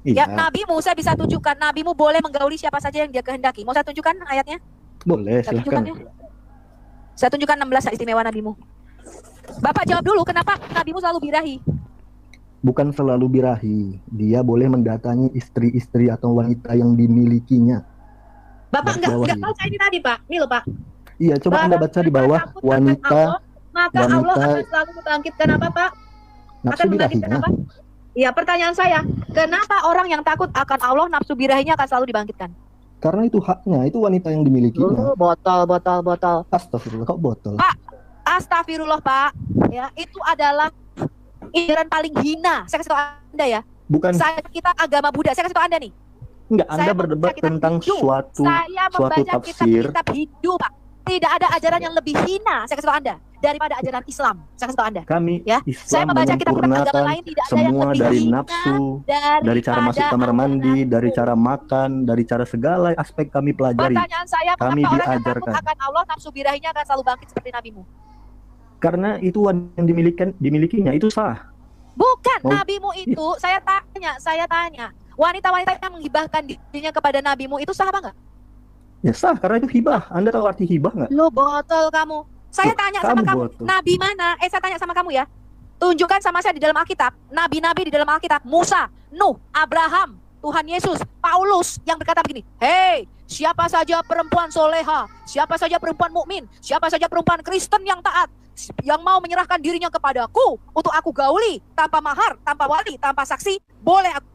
Iya,
Ya, nabimu saya bisa tunjukkan. Nabimu boleh menggauli siapa saja yang dia kehendaki. Mau saya tunjukkan ayatnya?
boleh,
Saya tunjukkan
silahkan.
ya. Saya tunjukkan 16 hak istimewa nabimu. Bapak jawab dulu, kenapa nabimu selalu birahi?
Bukan selalu birahi. Dia boleh mendatangi istri-istri atau wanita yang dimilikinya.
Bapak
Di bawah
nggak
ini.
baca ini tadi, Pak. Nih loh, Pak.
Iya, coba Anda baca di bawah wanita,
Maka Allah
wanita
akan selalu membangkitkan apa, Pak?
nafsu
Akan membangkitkan
birahinya.
apa? Iya, pertanyaan saya, kenapa orang yang takut akan Allah nafsu birahinya akan selalu dibangkitkan?
Karena itu haknya, itu wanita yang dimilikinya.
Botol.
Astagfirullah, kok botol?
Pak, astagfirullah, Pak. Ya, itu adalah ajaran paling hina. Saya kasih tahu Anda ya.
Bukan,
Kita agama Buddha. Saya kasih tahu Anda nih.
enggak, Anda
Saya
berdebat
membaca kitab
tentang
Hindu.
suatu
Saya membaca
tafsir.
kitab Hindu, Pak. Tidak ada ajaran yang lebih hina, saya kasih tahu Anda, daripada ajaran Islam. Saya kasih tahu Anda.
Kami
Ya, saya
Islam
membaca kitab-kitab agama
menyempurnakan
lain tidak ada yang
semua
lebih
dari
hina
nafsu, dari cara masuk
daripada
kamar mandi,
ajaran
dari
itu.
cara makan, dari cara segala aspek kami pelajari.
Pertanyaan saya,
Kami
mengapa orang yang takut
diajarkan.
akan Allah nafsu birahinya akan selalu bangkit seperti nabimu?
Karena itu yang dimilikinya itu sah.
Bukan,
Oh,
nabimu itu, saya tanya, wanita-wanita yang menghibahkan dirinya kepada nabimu itu sah apa enggak?
Ya sah, karena itu hibah. Anda tahu arti hibah nggak?
Lo botol kamu. Saya
Loh,
tanya sama
kamu
kamu,
botol.
nabi mana? Saya tanya sama kamu ya. Tunjukkan sama saya di dalam Alkitab, nabi-nabi di dalam Alkitab, Musa, Nuh, Abraham, Tuhan Yesus, Paulus yang berkata begini, "Hei, siapa saja perempuan soleha, siapa saja perempuan mukmin, siapa saja perempuan Kristen yang taat, yang mau menyerahkan dirinya kepadaku untuk aku gauli tanpa mahar, tanpa wali, tanpa saksi, boleh aku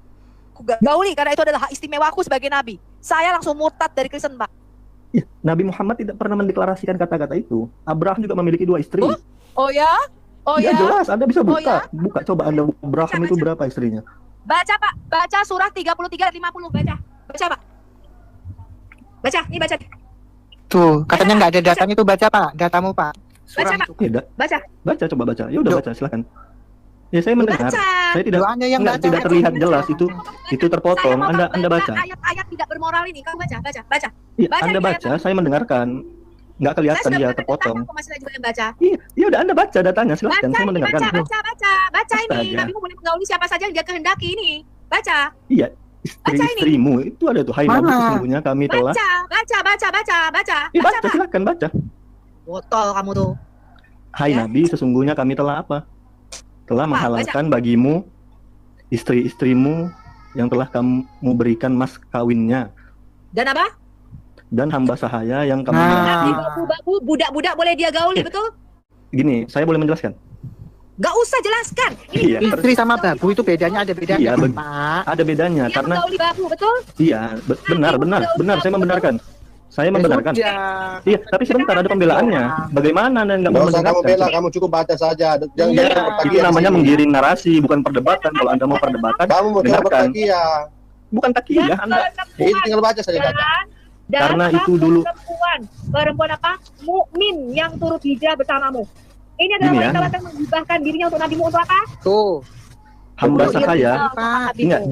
gauli karena itu adalah hak istimewaku sebagai nabi." Saya langsung murtad dari Kristen, Pak.
Ya, Nabi Muhammad tidak pernah mendeklarasikan kata-kata itu. Abraham juga memiliki 2 istri.
Oh ya? Oh
Ya
ya?
jelas, Anda bisa
Oh
buka.
ya?
Buka coba Anda Abraham itu berapa istrinya?
Baca Pak, baca surah 33 dan 50, baca. Baca Pak. Baca, ini baca.
Tuh, katanya nggak ada datanya tuh, baca Pak, datamu Pak.
Baca Pak.
Iya,
Baca.
baca coba baca. Ya udah baca silakan. Ya saya mendengar.
Baca.
Saya tidak
Doanya yang
enggak,
baca.
tidak terlihat jelas itu terpotong.
Saya mau
Anda baca.
ayat-ayat tidak bermoral ini. Kamu baca, baca, baca.
Iya,
Baca
Anda
ini
baca,
ayat.
saya mendengarkan. Enggak
Saya
kelihatan
sudah
dia
baca
terpotong.
datanya, kok masih juga yang baca.
Iya, ya udah Anda baca datanya, silakan
Baca
saya
ini,
mendengarkan.
baca ini.
Astaga.
Nabimu boleh menggauli siapa saja yang dia kehendaki ini. Baca.
Iya, istri-istrimu itu ada tuh. Hai Nabi,
Mana?
sesungguhnya kami telah.
Baca.
Iya, baca silakan baca.
Botol kamu tuh.
Hai
Ya.
Nabi, sesungguhnya kami telah apa? Telah
Apa?
menghalalkan bagimu istri-istrimu yang telah kamu berikan mas kawinnya
Dan apa?
dan hamba sahaya yang kamu
Nah.
Nanti
miliki.
babu-babu, budak-budak boleh dia gauli, betul?
Gini, saya boleh menjelaskan?
Gak usah jelaskan.
Iya,
Istri sama babu itu bedanya, ada bedanya
Iya,
Pak.
ada bedanya
Dia
karena
menggauli babu, betul?
iya, benar, saya membenarkan. Saya membenarkan.
Sudah.
Iya, tapi sebentar ada pembelaannya. Bagaimana Anda nggak
Nggak
mau
usah kamu bela,
mendengarkan?
kamu cukup baca saja. Jangan
Iya.
bertakia
Itu
di
namanya
sini.
menggiring narasi, bukan perdebatan. Kalau Anda mau perdebatan,
Kamu mau coba
dengarkan.
bertakia.
Bukan takiyah, Anda.
Ini tinggal baca saja baca.
Dan
Karena
apa?
itu dulu-
perempuan apa? Mukmin yang turut hijrah bersamamu. Ini adalah
Gini ya.
wanita yang menghibahkan dirinya untuk nabimu untuk apa?
Tuh.
Hamba
Untuk
sahaya,
hijrah untuk nabimu.
ingat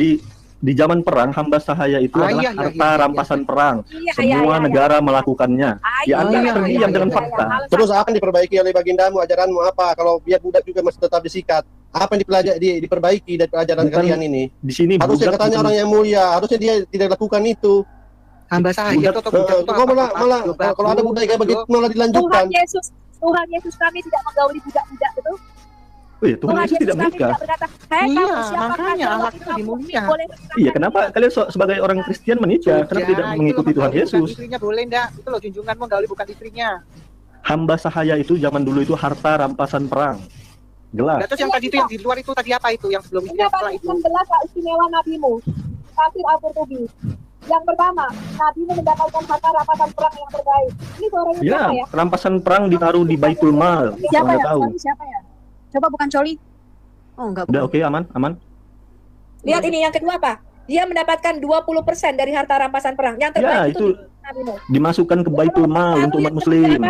di zaman perang hamba sahaya itu
Ah,
adalah
iya,
harta
iya.
rampasan perang.
Iya,
Semua negara melakukannya. Ya Anda
iya,
terdiam
iya,
dengan
iya,
fakta.
Terus apa yang diperbaiki oleh bagindamu, ajaranmu apa? Kalau biar budak juga masih tetap disikat. Apa yang diperbaiki dari pelajaran
Bukan
kalian ini?
Di sini
Harusnya
budak
katanya
bukan-
orang yang mulia, harusnya dia tidak lakukan itu.
Hamba sahaya
Budak-
itu atau budak itu
Kok
apa,
malah
Pak?
kalau ada budak kayak begitu malah dilanjutkan.
Tuhan Yesus kami tidak menggauli budak-budak, betul?
Oh iya, Tuhan Yesus tidak
kami
menikah.
tidak berkata, "Hei,
Iya,
kamu siapakah
makanya
kalau
ahlak
kita
itu lebih mulia.
boleh menikah?"
Iya, kenapa kalian sebagai orang Kristen menikah? Kenapa tidak
Sudah,
mengikuti
itu loh,
Tuhan
bukan
Yesus?
Istrinya boleh enggak? Itu loh junjunganmu gauli bukan istrinya.
Hamba sahaya itu zaman dulu itu harta rampasan perang. Jelas.
Nah, terus yang tadi itu yang di luar itu tadi apa itu? Yang sebelum itu
Ini
yang setelah itu?
16 istimewa nabimu. Tafsir Al-Qurtubi. Yang pertama, nabimu mendapatkan harta rampasan perang yang terbaik. Ini suaranya
Ya,
siapa ya?
rampasan perang ditaruh di Baitul Mal.
Siapa
Anda
ya?
tahu.
Suami siapa ya? Coba bukan Coli. Oh, enggak.
Udah
bukan.
oke, aman.
Lihat ini yang kedua apa? Dia mendapatkan 20% dari harta rampasan perang. Yang terbaik
Ya,
itu
itu
nabimu.
dimasukkan ke Baitul Mal untuk umat muslim.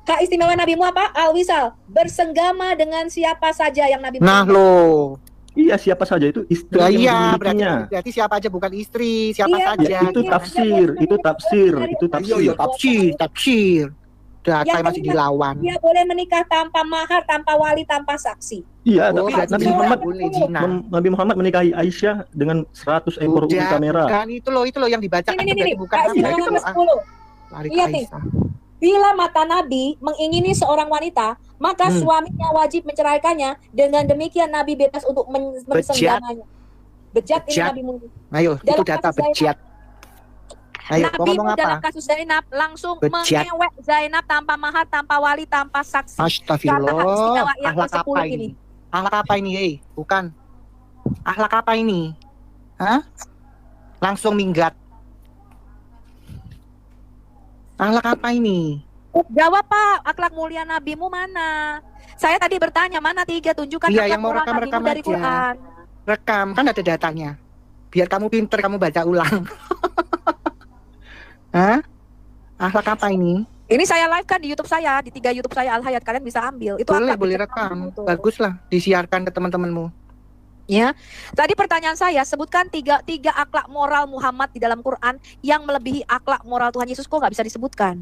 Kak istimewa nabimu apa? Al-Wisal. Bersenggama dengan siapa saja yang nabimu.
Nah loh.
Iya, siapa saja itu istri
Lah
yang
iya,
dimilikinya.
berarti siapa aja bukan istri, siapa
Iya,
saja.
Ya, itu
gitu.
tafsir, itu tafsir.
Iya, tafsir. Data
Yang
masih
kedua,
dilawan.
Dia boleh menikah tanpa mahar, tanpa wali, tanpa saksi.
Iya,
Oh,
tapi
berarti
Nabi
dia
Muhammad
boleh zina.
Nabi Muhammad menikahi Aisyah dengan 100 ekor unta
Udah,
merah.
bukan itu loh yang dibacakan
Ini
berarti bukan
Kak
apa
istimewa
itu
nomor
loh.
10.
Lari ke
Lihat nih.
Aisyah.
Bila mata Nabi mengingini seorang wanita, maka suaminya wajib menceraikannya. Dengan demikian Nabi bebas untuk mensenggamanya. Bejat ini
Bejat.
Nabi Muhammad.
Ayo, itu
Dalam
data
kasus
bejat. Ayo, mau
Nabi
ngomong
dalam
apa?
kasus Zainab langsung
Bejat.
mengewek Zainab tanpa mahar, tanpa wali, tanpa saksi. Kata
Astagfirullah.
istimewa yang
Akhlak
ke-10
apa ini? Akhlak apa ini, Bukan. Akhlak apa ini? Hah? Langsung minggat. Akhlak apa ini?
Jawab Pak, akhlak mulia nabimu mana? Saya tadi bertanya mana 3, tunjukkan
Iya,
akhlak
yang mau
moral
rekam-rekam
nabimu dari
aja.
Quran.
Rekam, kan ada datanya. Biar kamu pinter, kamu baca ulang. Hah? Akhlak apa ini?
Ini saya live kan di YouTube saya, di 3 YouTube saya Al Hayat, kalian bisa ambil. Itu
Boleh,
akhlak
boleh
bejat
rekam.
nabimu tuh.
Bagus lah, disiarkan ke teman-temanmu.
Ya, tadi pertanyaan saya, sebutkan tiga akhlak moral Muhammad di dalam Quran yang melebihi akhlak moral Tuhan Yesus. Kok nggak bisa disebutkan?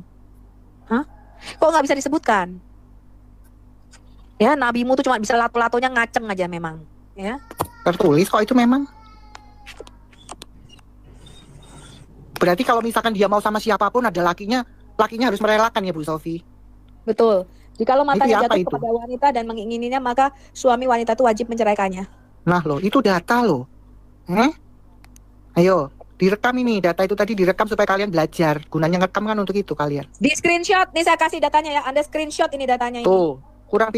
Hah? Kok nggak bisa disebutkan? Ya, nabimu tuh cuma bisa lato-latonya ngaceng aja memang. Ya,
Tertulis kok itu memang. Berarti kalau misalkan dia mau sama siapapun ada lakinya harus merelakan ya Bu Sofi.
betul. Jikalau matanya
Itu apa
jatuh
itu?
kepada wanita dan mengingininya, maka suami wanita itu wajib menceraikannya.
Nah loh, itu data loh. Ayo, direkam ini. Data itu tadi direkam supaya kalian belajar. Gunanya ngerekam kan untuk itu kalian.
Di screenshot, nih saya kasih datanya ya. Anda screenshot ini datanya ini.
Tuh,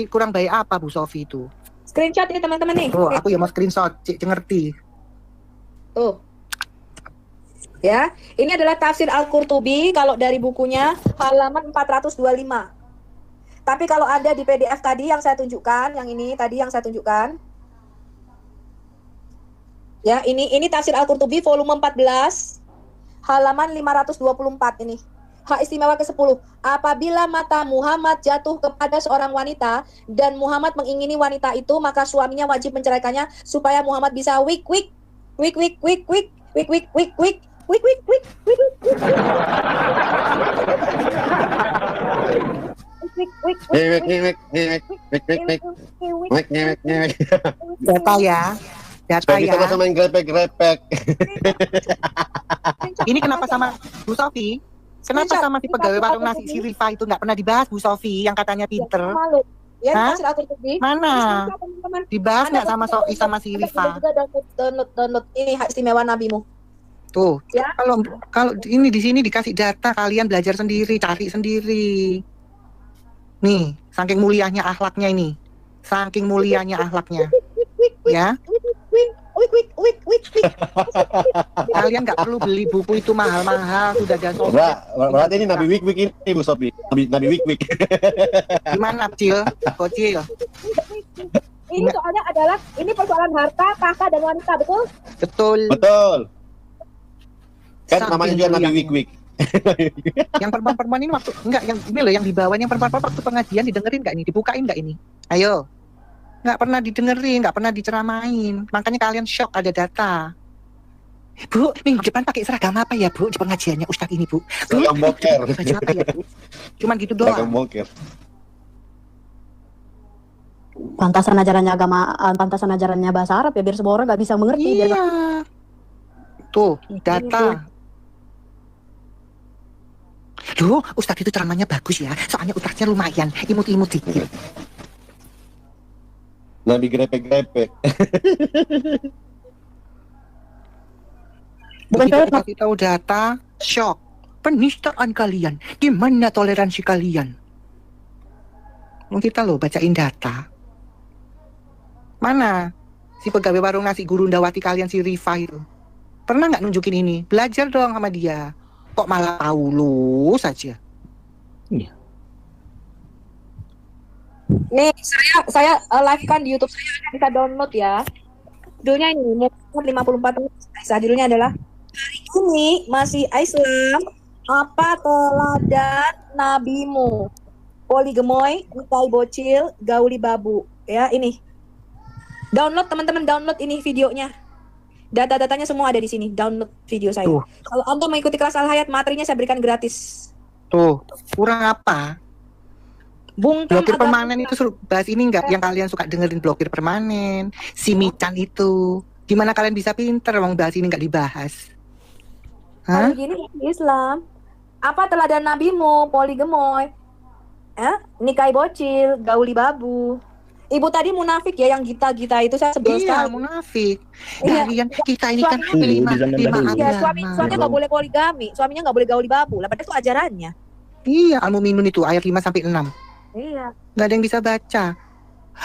kurang baik apa Bu Sofi itu?
Screenshot ini teman-teman nih.
Tuh, aku ya mau screenshot, Cik ngerti.
Tuh. Ya, ini adalah tafsir Al-Qurtubi kalau dari bukunya halaman 425. Tapi kalau ada di PDF tadi yang saya tunjukkan, yang ini tadi yang saya tunjukkan. Ya, ini tafsir Al-Qurtubi volume 14 halaman 524 ini. Hak istimewa ke-10. Apabila mata Muhammad jatuh kepada seorang wanita dan Muhammad mengingini wanita itu, maka suaminya wajib menceraikannya supaya Muhammad bisa wik.
Data ya. Data
Supaya
ya.
kita bisa main grepek-grepek.
Ini kenapa sama Bu Sofi? Kenapa sama si pegawai warung nasi si Rifa itu nggak pernah dibahas Bu Sofi yang katanya pinter?
Malu. Ya,
Hah?
tafsir Al-Qurtubi.
Mana?
Teman-teman.
Dibahas nggak sama Sofi sama si
Anda
Rifa?
juga download ini hak istimewa nabimu.
Tuh,
Ya.
kalau ini di sini dikasih data, kalian belajar sendiri, cari sendiri. Nih, saking mulianya akhlaknya ini. Saking mulianya akhlaknya. Ya. Kalian nggak perlu beli buku itu mahal-mahal, sudah ada
Berarti ini Nabi Wik ini Bu Sofi. Nabi Wik.
Gimana, Cil? Kocil.
Ini soalnya adalah ini persoalan harta, tahta dan wanita, betul?
Betul.
Kan namanya juga Nabi Wik.
Yang perempuan-perempuan ini waktu enggak yang ini loh yang di bawah yang perempuan-perempuan waktu pengajian didengerin nggak ini? Dibukain nggak ini? Ayo. Nggak pernah didengerin, nggak pernah diceramain. Makanya kalian shock ada data. Bu, minggu depan pakai seragam apa ya, Bu? Di pengajiannya Ustadz ini, Bu.
Seragam boker.
Baju apa ya, Bu? Cuman gitu doang.
Seragam boker.
Pantasan ajarannya bahasa Arab ya biar semua orang nggak bisa mengerti.
Iya. Tuh, data. Duh, Ustadz itu ceramahnya bagus ya. Soalnya Ustadznya lumayan, imut-imut dikit.
Nabi grepek-grepek.
Begitu kasih tahu data, shock. Penistaan kalian. Di mana toleransi kalian? Kita loh bacain data. Mana si pegawai warung nasi Gurundawati kalian si Rifa itu? Pernah nggak nunjukin ini? Belajar dong sama dia. Kok malah tahu lu saja?
Iya.
Nih, saya live kan di YouTube saya, bisa download ya. Judulnya ini 54 menit. Judulnya adalah hari ini masih Islam, apa teladan nabimu? Poligemoy, nikai bocil, gauli babu. Ya, ini. Download teman-teman, download ini videonya. Data-datanya semua ada di sini. Download video saya.
Tuh.
Kalau Anda mengikuti kelas Al-Hayat, materinya saya berikan gratis.
Tuh, kurang apa?
Bungkam
Blokir
agama.
permanen itu suruh bahas ini enggak? Yang kalian suka dengerin blokir permanen, si Mican itu. Gimana kalian bisa pinter wong bahas ini enggak dibahas? Hah?
Hari gini Islam. Apa teladan nabimu? Poligemoy. Nikai bocil, gauli babu. Ibu tadi munafik ya, yang gita-gita itu saya sebel
Iya,
sekali.
munafik.
Iya.
Kalian kita ini kan
Suaminya-
lima
Iya,
agama.
suaminya nggak boleh poligami, suaminya nggak boleh gauli babu. Lah padahal itu ajarannya.
Iya, Al-Mu'minun itu ayat 5 sampai 6.
Iya.
Nggak ada yang bisa baca.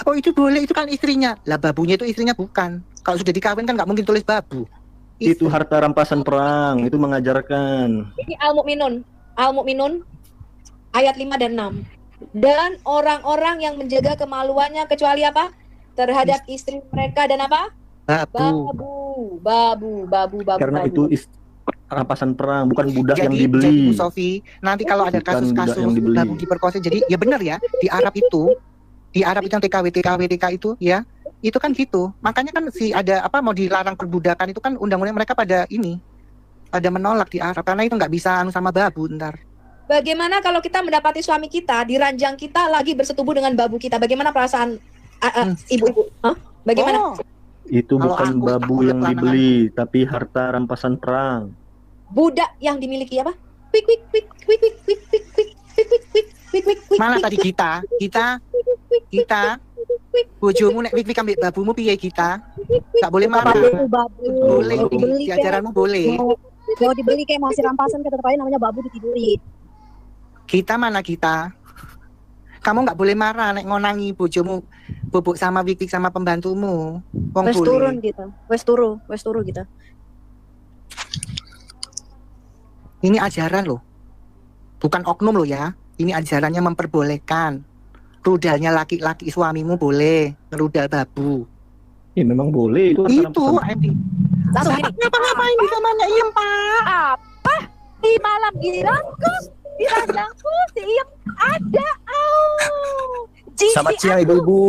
Oh itu boleh, itu kan istrinya. Lah babunya itu istrinya bukan. Kalau sudah dikawin kan nggak mungkin tulis babu.
Itu harta rampasan perang, itu mengajarkan.
Ini Al-Mu'minun ayat 5 dan 6. Dan orang-orang yang menjaga kemaluannya kecuali apa? Terhadap istri mereka dan apa? Babu.
Karena itu rampasan perang, bukan budak yang
Jadi
dibeli.
Bu Sofi, nanti kalau ada
Bukan budak
kasus-kasus
yang dibeli.
babu diperkosa, jadi ya benar ya di Arab itu yang TKW itu ya, itu kan gitu. Makanya kan ada apa mau dilarang perbudakan itu kan undang-undang mereka pada menolak di Arab karena itu nggak bisa sama babu ntar.
Bagaimana kalau kita mendapati suami kita di ranjang kita lagi bersetubuh dengan babu kita? Bagaimana perasaan ibu-ibu? Hah? Bagaimana?
Itu
Kalau
bukan
aku
babu
takut
yang
lanangan.
dibeli, tapi harta rampasan perang.
Budak yang dimiliki apa?
Mana tadi kita bojomu nek wik-wik ambek babumu piye kita? Nggak boleh marah. Boleh, di ajaranmu boleh.
Mau dibeli kayak masih rampasan kata tetap aja namanya babu ditidurin.
Kita mana kita? Kamu nggak boleh marah nek ngonangi bojomu bobok sama wik-wik sama pembantumu. Wong
Wes turun
boleh.
gitu. Wes turu gitu.
Ini ajaran loh. Bukan oknum loh ya. Ini ajarannya memperbolehkan. Rudalnya laki-laki suamimu boleh ngerudal babu.
Ya memang boleh itu.
Langsung ini.
Ngapa-ngapain di kamarnya Iem, Pak?
Apa? Di malam giliranku, di ranjangku, si Iem ada.
Selamat siang ibu-ibu.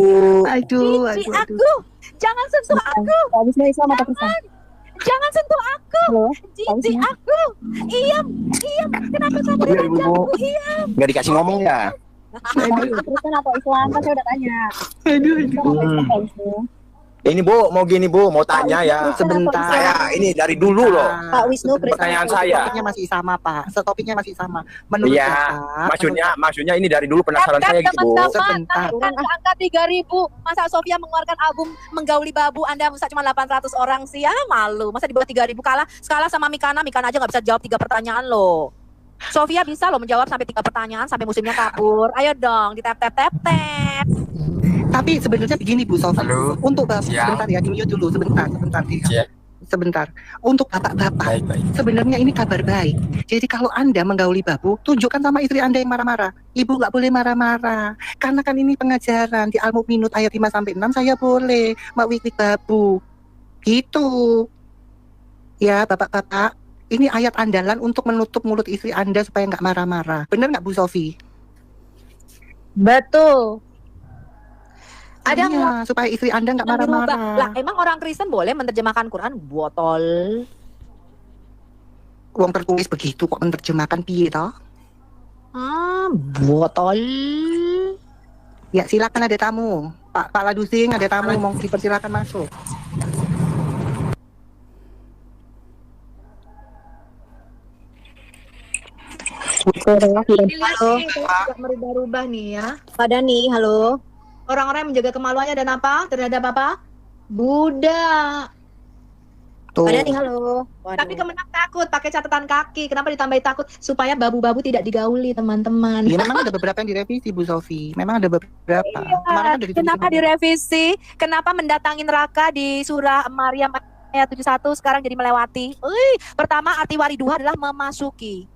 Aduh,
Cici aku, jangan sentuh aku. Jangan sentuh aku. Cici aku. Iem, kenapa kamu di ranjangku, Iem?
Nggak dikasih ngomong ya?
Kristen atau Islam kan saya udah tanya.
Ini Bu, mau gini Bu, mau tanya ya.
Sebentar.
Saya ini dari dulu loh.
Pak Wisnu,
Pertanyaan saya.
Topiknya masih sama, Pak. Topiknya masih sama. Menurut
Iya,
Bapak,
maksudnya ini dari dulu penasaran saya gitu Bu.
Teman-teman, angka 3.000. Masa Sofia mengeluarkan album Menggauli Babu, Anda masa cuma 800 orang sih, ya malu. Masa di bawah 3.000 kalah sama Mikana aja nggak bisa jawab 3 pertanyaan loh. Sofia bisa loh menjawab sampai 3 pertanyaan sampai musimnya kabur. Ayo dong, di tap.
Tapi sebenarnya begini Bu Sofi, untuk Bapak sebentar ya, di mute dulu sebentar. Sebentar. Untuk bapak-bapak, sebenarnya ini kabar baik. Jadi kalau Anda menggauli babu, tunjukkan sama istri Anda yang marah-marah. Ibu nggak boleh marah-marah. Karena kan ini pengajaran di Al-Mu'minun ayat 5-6 saya boleh mewiklik babu. Gitu. Ya bapak-bapak, ini ayat andalan untuk menutup mulut istri Anda supaya nggak marah-marah. Bener nggak Bu Sofi?
Betul. Ada
supaya istri Anda nggak marah-marah.
Lah, emang orang Kristen boleh menerjemahkan Quran? Botol.
Uang tertulis begitu kok menerjemahkan piye toh?
Botol.
Ya silakan, ada tamu. Pak Ladusing, ada tamu, mau dipersilakan masuk.
Halo, merubah-rubah nih ya.
Pak Dani, halo.
Orang-orang yang menjaga kemaluannya dan apa? Terhadap apa? Buddha.
Tuh.
Pak Dani, halo.
Tapi Kemenang takut pakai catatan kaki. Kenapa ditambahin takut? Supaya babu-babu tidak digauli, teman-teman.
Ya memang ada beberapa yang direvisi Bu Sofi. Memang ada beberapa. Kemarin kan
Kenapa direvisi? Kenapa mendatangi neraka di surah Maryam ayat 71 sekarang jadi melewati? Pertama, arti wariduha adalah memasuki.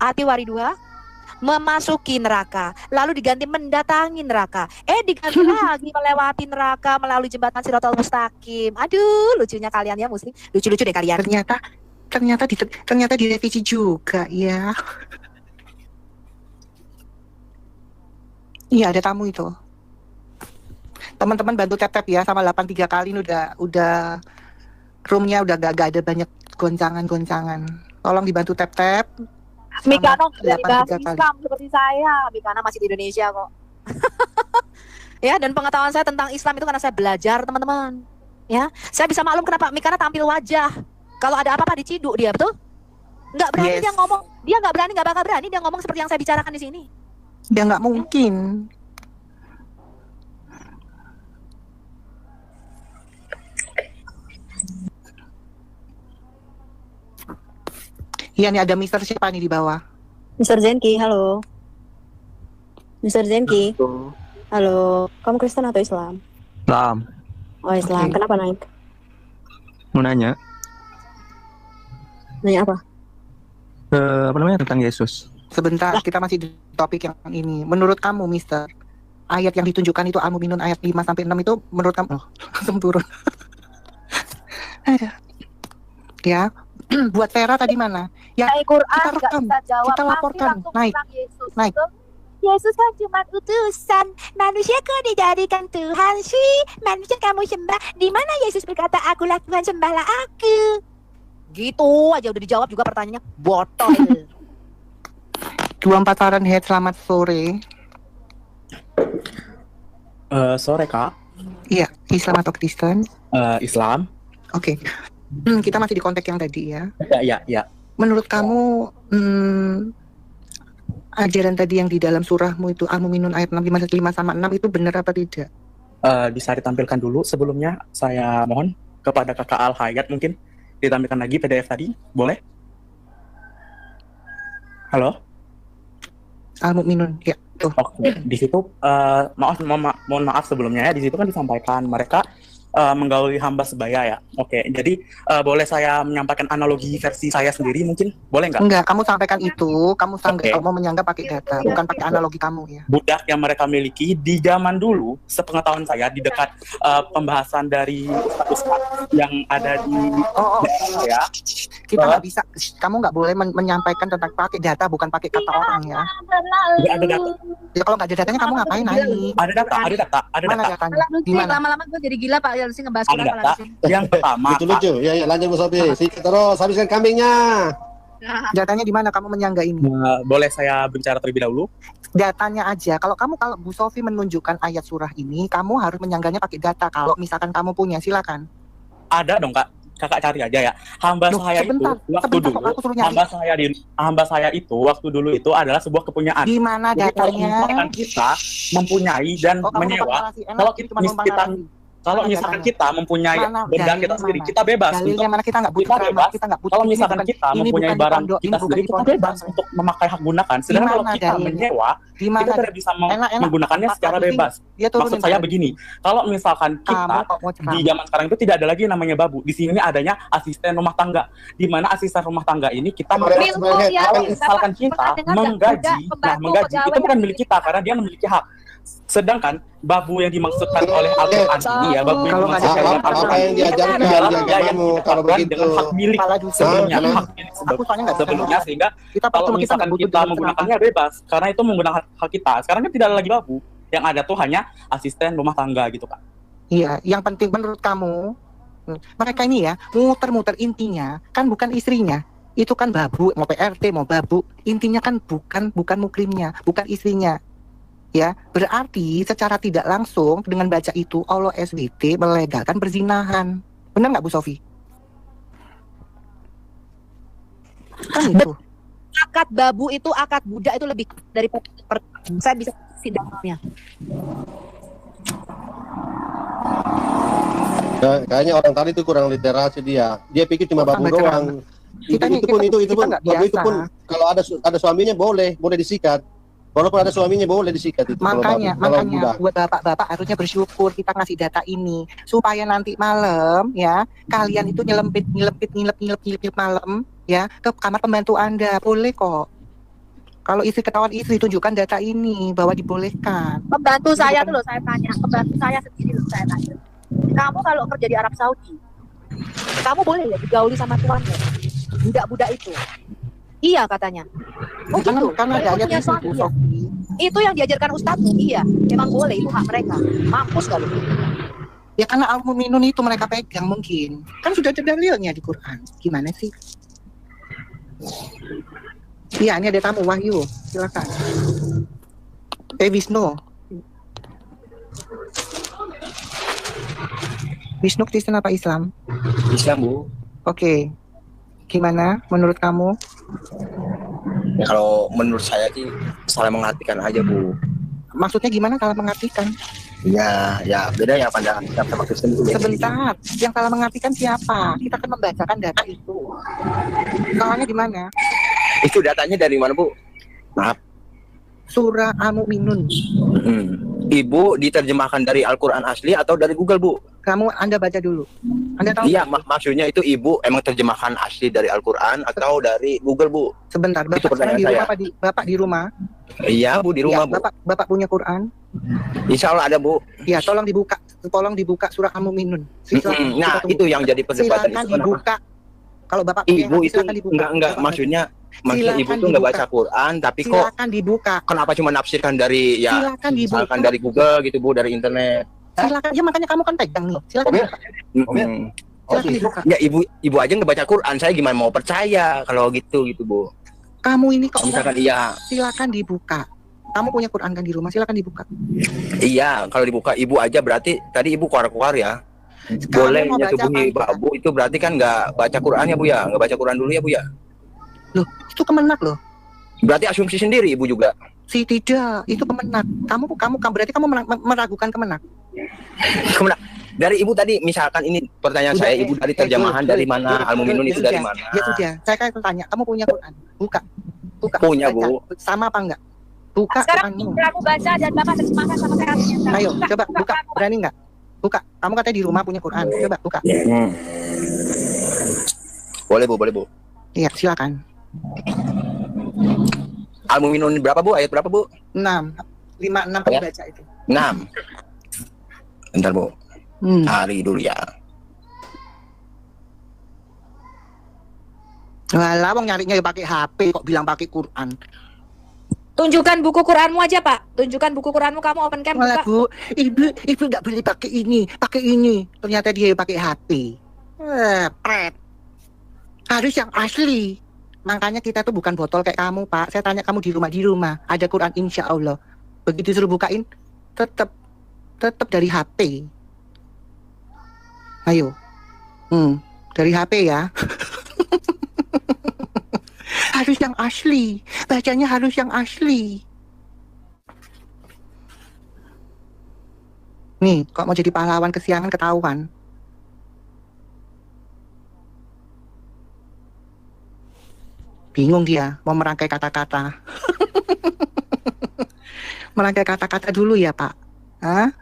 Arti wariduha memasuki neraka, lalu diganti mendatangi neraka, diganti lagi melewati neraka melalui jembatan Shiratal Mustaqim. Aduh, lucunya kalian ya Muslim, lucu-lucu deh kalian.
Ternyata direvisi juga ya. Iya, ada tamu itu. Teman-teman bantu tap-tap ya, sama 83 kali ini udah roomnya udah gak ada banyak goncangan-goncangan. Tolong dibantu tap-tap.
Mikano dari bahasa Islam seperti saya. Mikana masih di Indonesia kok. Ya, dan pengetahuan saya tentang Islam itu karena saya belajar, teman-teman. Ya, saya bisa maklum kenapa Mikana tampil wajah. Kalau ada apa-apa diciduk dia, betul? Nggak berani dia ngomong. Dia nggak berani, nggak bakal berani dia ngomong seperti yang saya bicarakan di sini.
Ya nggak mungkin. Iya nih, ada Mister siapa nih di bawah?
Mr. Zenki, halo. Mr. Zenki. Halo. Kamu Kristen atau Islam?
Islam.
Oh, Islam. Kenapa naik?
Mau nanya.
Nanya apa?
Apa namanya, tentang Yesus.
Sebentar, kita masih di topik yang ini. Menurut kamu, Mister, ayat yang ditunjukkan itu Al-Mu'minun ayat 5-6 itu menurut kamu langsung turun. Ya, buat Vera tadi mana? Ya,
Quran
kita rekam,
bisa jawab.
kita laporkan, naik.
Yesus kan cuma utusan. Manusia kok dijadikan Tuhan sih? Manusia kamu sembah. Di mana Yesus berkata, akulah Tuhan, sembahlah aku. Gitu aja udah dijawab juga pertanyaannya. Botol.
24 Fahrenheit, selamat sore.
Sore Kak.
Iya, Islam atau Kristen?
Islam.
Oke. Kita masih di konteks yang tadi ya.
Ya.
Menurut kamu ajaran tadi yang di dalam surahmu itu Al-Mu'minun ayat 5-6 itu benar apa tidak?
Bisa ditampilkan dulu sebelumnya. Saya mohon kepada Kakak Al-Hayat mungkin ditampilkan lagi PDF tadi, boleh? Halo?
Al-Mu'minun, ya.
Oke, di situ mohon maaf sebelumnya ya, di situ kan disampaikan mereka menggauli hamba sebaya ya. Oke, jadi boleh saya menyampaikan analogi versi saya sendiri mungkin? Boleh nggak?
Enggak, kamu sampaikan itu, kamu
Oke.
kamu menyangka pakai data, bukan pakai analogi kamu ya.
Budak yang mereka miliki di zaman dulu, sepengetahuan saya di dekat pembahasan dari Ustadz yang ada di saya.
Kita nggak bisa, kamu nggak boleh menyampaikan tentang pakai data, bukan pakai kata orang ya.
Nggak ada data.
Ya kalau nggak ada datanya kamu ngapain naik?
Ada data.
Mana datanya? Di mana?
Lama-lama gue jadi gila Pak Yalsi ngebahas
Ada
Quran
data. Yang pertama,
Lucu-lucu. Ya, ya, lanjut Bu Sofi. Sikat terus, habiskan kambingnya.
Datanya di mana kamu menyangga ini?
boleh saya bicara terlebih dahulu?
Datanya aja. Kalau Bu Sofi menunjukkan ayat surah ini, kamu harus menyangganya pakai data. Kalau misalkan kamu punya, silakan.
Ada dong Kak. Kakak cari aja ya. Hamba
Loh,
saya
sebentar,
itu waktu dulu,
aku suruh nyari.
hamba saya itu waktu dulu itu adalah sebuah kepunyaan.
Di mana
Jadi kalau
datanya?
misalkan kita mempunyai dan
Oh, kamu
menyewa,
numpang narasi. Enak,
kalau
cuma numpang narasi.
kalau
Mana
misalkan
datanya?
kita mempunyai
Mana?
benda
Dalilnya
kita sendiri,
mana?
kita bebas
Dalilnya mana? Kita nggak butuh
kita
ceramah,
bebas.
kita nggak butuh.
Kalau
Ini
misalkan
bukan-
kita
ini
mempunyai
bukan di
barang
pondok,
kita
ini bukan
sendiri,
di
kita
pondok.
bebas untuk memakai hak gunakan. Sedangkan kalau
mana
kita
dalilnya?
menyewa,
Di mana?
kita tidak bisa
Enak.
menggunakannya
Pak
secara
Diki,
bebas.
dia turunin
Maksud saya
tadi.
begini, kalau misalkan kita
Kamu kok mau ceramah?
di zaman sekarang itu tidak ada lagi yang namanya babu. Di sini adanya asisten rumah tangga. Di mana asisten rumah tangga ini kita
Mereka sebenarnya
kalau
akan-
misalkan kita menggaji, menggaji itu bukan milik kita karena dia memiliki hak. Sedangkan babu yang dimaksudkan oleh Al-Quran ini ya, babu yang
Kalau nggak
dimaksudkan
ada
oleh Al-Quran
apa yang
ini
diajarkan
adalah
di
dia yang
agamamu kalau
didapatkan
begitu?
dengan hak milik sebelumnya,
Hah?
hak milik sebelumnya sehingga
Kita
kalau
perlu
misalkan
nggak butuh
kita
dengan
menggunakannya bebas karena itu menggunakan hak kita. Sekarang kan tidak ada lagi babu, yang ada tuh hanya asisten rumah tangga gitu Kak.
Iya, yang penting menurut kamu, mereka ini ya muter-muter, intinya kan bukan istrinya, itu kan babu, mau PRT mau babu, intinya kan bukan mukrimnya, bukan istrinya. Ya, berarti secara tidak langsung dengan baca itu Allah SWT melegalkan perzinahan. Benar nggak Bu Sofi? Kan itu.
akad babu itu, akad budak itu lebih dari saya bisa sidangnya.
Kayaknya orang tadi itu kurang literasi dia. Dia pikir cuma babu doang. Itu pun babu itu pun kalau ada suaminya boleh disikat. Walaupun ada suaminya boleh disikat itu.
Makanya buat bapak-bapak harusnya bersyukur kita ngasih data ini supaya nanti malam ya kalian itu nyelip malam ya ke kamar pembantu Anda, boleh kok. Kalau istri ketahuan istri, tunjukkan data ini bahwa dibolehkan.
Pembantu saya tuh loh, saya tanya, pembantu saya sendiri loh, saya tanya. Kamu kalau kerja di Arab Saudi, kamu boleh ya digauli sama tuanmu, budak-budak itu? Iya katanya. Oh gitu.
Karena ada ayat
punya
itu,
suami, iya. Itu yang diajarkan ustadzmu, iya. Memang boleh, itu hak mereka. Mampus gak lu?
Ya karena al-mu'minun itu mereka pegang mungkin. Kan sudah ada dalilnya di Quran. Gimana sih? Iya, ini ada tamu Wahyu. Silakan. Wisnu. Wisnu Kristen apa Islam?
Islam, Bu.
Oke. Gimana menurut kamu?
Ya, kalau menurut saya sih salah mengartikan aja, Bu.
Maksudnya gimana salah mengartikan?
Ya beda ya pandangan kita sama Kristen itu.
Sebentar, yang salah mengartikan siapa? Kita kan membacakan data itu. Salahnya di mana?
Itu datanya dari mana, Bu? Maaf.
Surah Al-Mu'minun.
Ibu diterjemahkan dari Al-Quran asli atau dari Google, Bu?
Anda baca dulu. Anda tahu?
Iya, maksudnya itu ibu emang terjemahan asli dari Al-Quran atau dari Google, Bu?
Sebentar,
itu
Bapak
pertanyaan
di rumah
saya.
apa Bapak di rumah?
Iya, Bu, di rumah,
Ya,
Bu.
Bapak punya Quran?
Insya Allah ada, Bu.
Ya, tolong dibuka surah Al-Mu'minun.
Nah, itu yang jadi perdebatan
Silakan
itu.
dibuka. Kalau Bapak punya
Ibu
hati,
itu
silakan dibuka.
enggak maksudnya
Silakan
ibu tuh enggak
dibuka.
baca Quran tapi kok
Silakan dibuka.
kenapa cuma nafsirkan dari ya
Silakan dibuka.
misalkan dari Google gitu, Bu, dari internet.
Silakan. Ya makanya kamu kan pegang nih. Silakan dibuka. Silakan dibuka.
Ya ibu aja nggak baca Quran, saya gimana mau percaya kalau gitu Bu.
Kamu ini kok
Misalkan iya.
Silakan dibuka. Kamu punya Quran kan di rumah? Silakan dibuka.
Iya, kalau dibuka ibu aja berarti tadi ibu keluar ya. Boleh
mau baca
nyetubuhi
apa?
babu itu berarti kan nggak baca Quran ya, Bu ya? Nggak baca Quran dulu ya, Bu ya?
Loh, itu kemenak loh.
Berarti asumsi sendiri ibu juga.
Tidak, itu kemenak. Kamu berarti kamu meragukan kemenak.
Kemudian dari ibu tadi misalkan ini pertanyaan
Udah,
saya, ibu dari terjemahan dari mana, Al-Mu'minun itu dari mana?
Ya sudah, saya kan tanya, kamu punya Quran? Buka.
Punya,
baca.
Bu.
Sama apa enggak? Buka
Sekarang
Quranmu.
aku baca dan Bapak terjemahkan sama saya artinya.
Ayo, coba buka. Berani enggak? buka. Kamu katanya di rumah punya Quran. Coba buka.
Boleh Bu.
Iya, silakan.
Al-Mu'minun berapa Bu? Ayat berapa Bu?
6. 5, 6 kamu baca itu.
6. Bentar Bu. Cari dulu ya.
Walah, wong nyarinya ya pakai HP kok bilang pakai Quran.
Tunjukkan buku Quranmu aja, Pak. Tunjukkan buku Quranmu, kamu open cam
Malah
buka.
Bu, ibu nggak boleh pakai ini. Ternyata dia pakai HP. Pret. Harus yang asli. Makanya kita tuh bukan botol kayak kamu, Pak. Saya tanya kamu di rumah. Ada Quran insya Allah. Begitu suruh bukain, tetap dari HP. Ayo. Dari HP ya. Harus yang asli. Bacanya harus yang asli. Nih, kok mau jadi pahlawan kesiangan ketahuan. Bingung dia, mau merangkai kata-kata. Merangkai kata-kata dulu ya, Pak. Hah?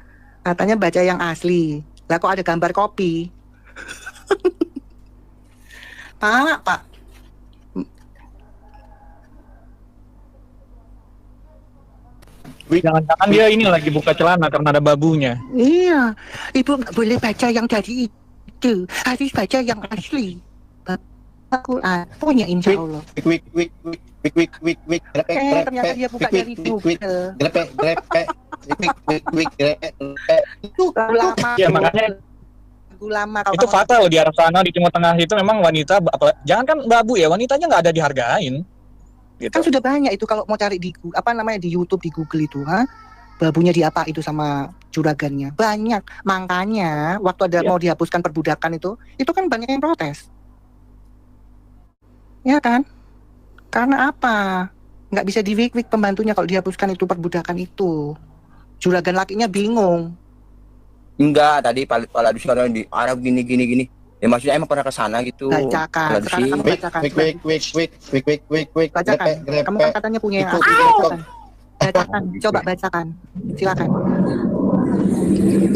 Katanya baca yang asli. Lah kok ada gambar kopi? Pak.
Jangan-jangan dia ini lagi buka celana karena ada babunya.
Iya, ibu nggak boleh baca yang dari itu. Harus baca yang asli. Al-Quran punya insya Allah. Ternyata dia buka dari Google. Itu lama.
Ya makanya
lama.
Itu fatal di Arab sana, di Timur Tengah itu memang wanita, jangan kan babu ya, wanitanya nggak ada dihargain. Gitu.
Kan sudah banyak itu kalau mau cari di di YouTube, di Google itu, babunya diapa itu sama juragannya banyak. Makanya waktu ada mau dihapuskan perbudakan itu kan banyak yang protes. Ya kan? Karena apa? Nggak bisa diwik-wik pembantunya kalau dihapuskan itu perbudakan itu. Juragan lakinya bingung.
Enggak, tadi Pala Dusi kalau di Arab gini. Ya maksudnya emang pernah ke sana gitu.
Bacakan. Sekarang kamu bacakan. Bacakan. Kamu kan katanya punya yang asli. Bacakan. Coba bacakan. Silakan.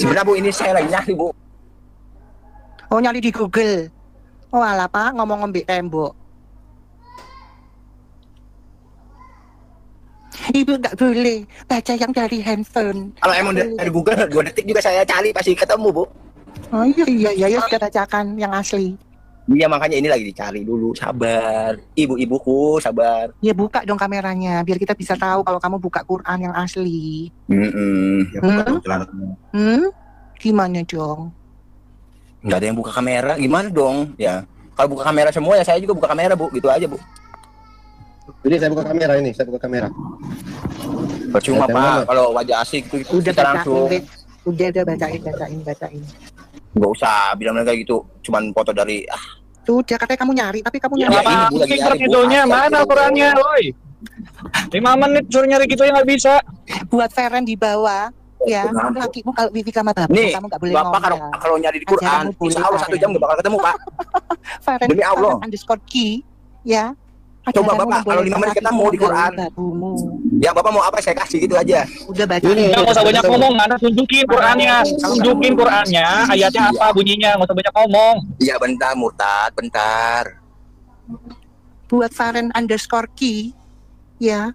Sebenarnya Bu, ini saya lagi nyari Bu.
Oh, nyari di Google. Oh alah Pak, ngomong ngembik tembok. Ibu nggak boleh baca yang dari handphone.
Kalau emang dari Google 2 detik juga saya cari pasti ketemu Bu.
Oh iya, sudah bacakan yang asli.
Iya makanya ini lagi dicari dulu, sabar. Ibu-ibuku sabar.
Ya buka dong kameranya biar kita bisa tahu kalau kamu buka Quran yang asli. Gimana dong?
Nggak ada yang buka kamera, gimana dong? Ya kalau buka kamera semua ya saya juga buka kamera Bu, gitu aja Bu.
Ini saya buka kamera.
Percuma Pak, kalau wajah asik itu
udah
kita langsung.
Udah bacain.
Nggak usah bilang mereka gitu, cuman foto dari
Sudah katanya kamu nyari, tapi kamu nyari.
Apa? Videonya mana Qurannya, woi? 5 menit suruh nyari gitu ya nggak bisa.
Buat Feren di bawah, ya. Lakimu kalau wifi sama bapak,
nih,
kamu nggak boleh
Bapak kalau nyari di Quran, insya Allah 1 jam nggak bakal ketemu Pak.
Feren
Demi Allah.
Underscore key, ya.
Coba Bapak kalau 5 menit ketemu di Quran. Ya Bapak mau apa saya kasih gitu aja.
Udah baca.
Nggak usah banyak ngomong, mana tunjukin Qurannya, ayatnya apa bunyinya, nggak usah banyak ngomong.
Iya bentar Murtad, bentar.
Buat Faren underscore key, ya.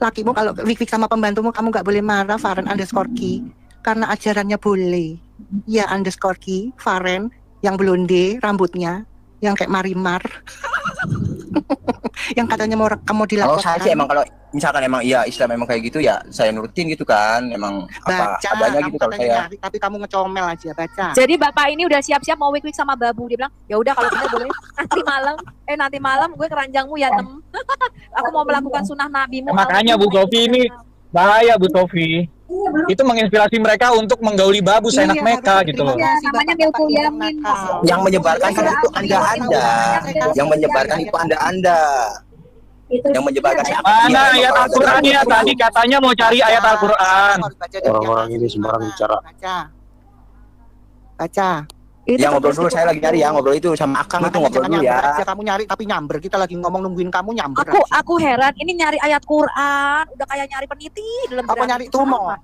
Lakimu kalau wik sama pembantumu kamu nggak boleh marah Faren underscore key karena ajarannya boleh. Ya underscore key, Faren yang blonde rambutnya, yang kayak Marimar. Yang katanya mau kamu dilaporkan.
Kalau saya sih emang kalau misalkan emang iya Islam emang kayak gitu ya saya nurutin gitu kan, emang apa adanya gitu kalau saya.
Nyari, tapi kamu ngecomel aja baca.
Jadi Bapak ini udah siap-siap mau wik-wik sama babu. Dia bilang, "Ya udah kalau gitu boleh. Nanti malam gue keranjangmu ya, Tem. Aku mau melakukan sunnah nabimu."
Makanya Bu Sofi ini bahaya Bu Sofi. Itu menginspirasi mereka untuk menggauli babu seenak mereka gitu loh.
Namanya Milku Yamin.
Yang menyebarkan kan itu Anda. Yang menyebarkan itu Anda. Yang menyebarkan siapa?
Mana ayat Al-Qur'annya? Tadi katanya mau cari ayat Al-Qur'an.
Orang-orang ini sembarang bicara.
Baca.
Ya ngobrol dulu, saya lagi nyari ya, ngobrol itu sama Akang itu ngobrol dulu ya.
Kamu nyari tapi nyamber, kita lagi ngomong nungguin kamu nyamber.
Aku heran, ini nyari ayat Quran, udah kayak nyari peniti dalam.
Apa nyari tumo?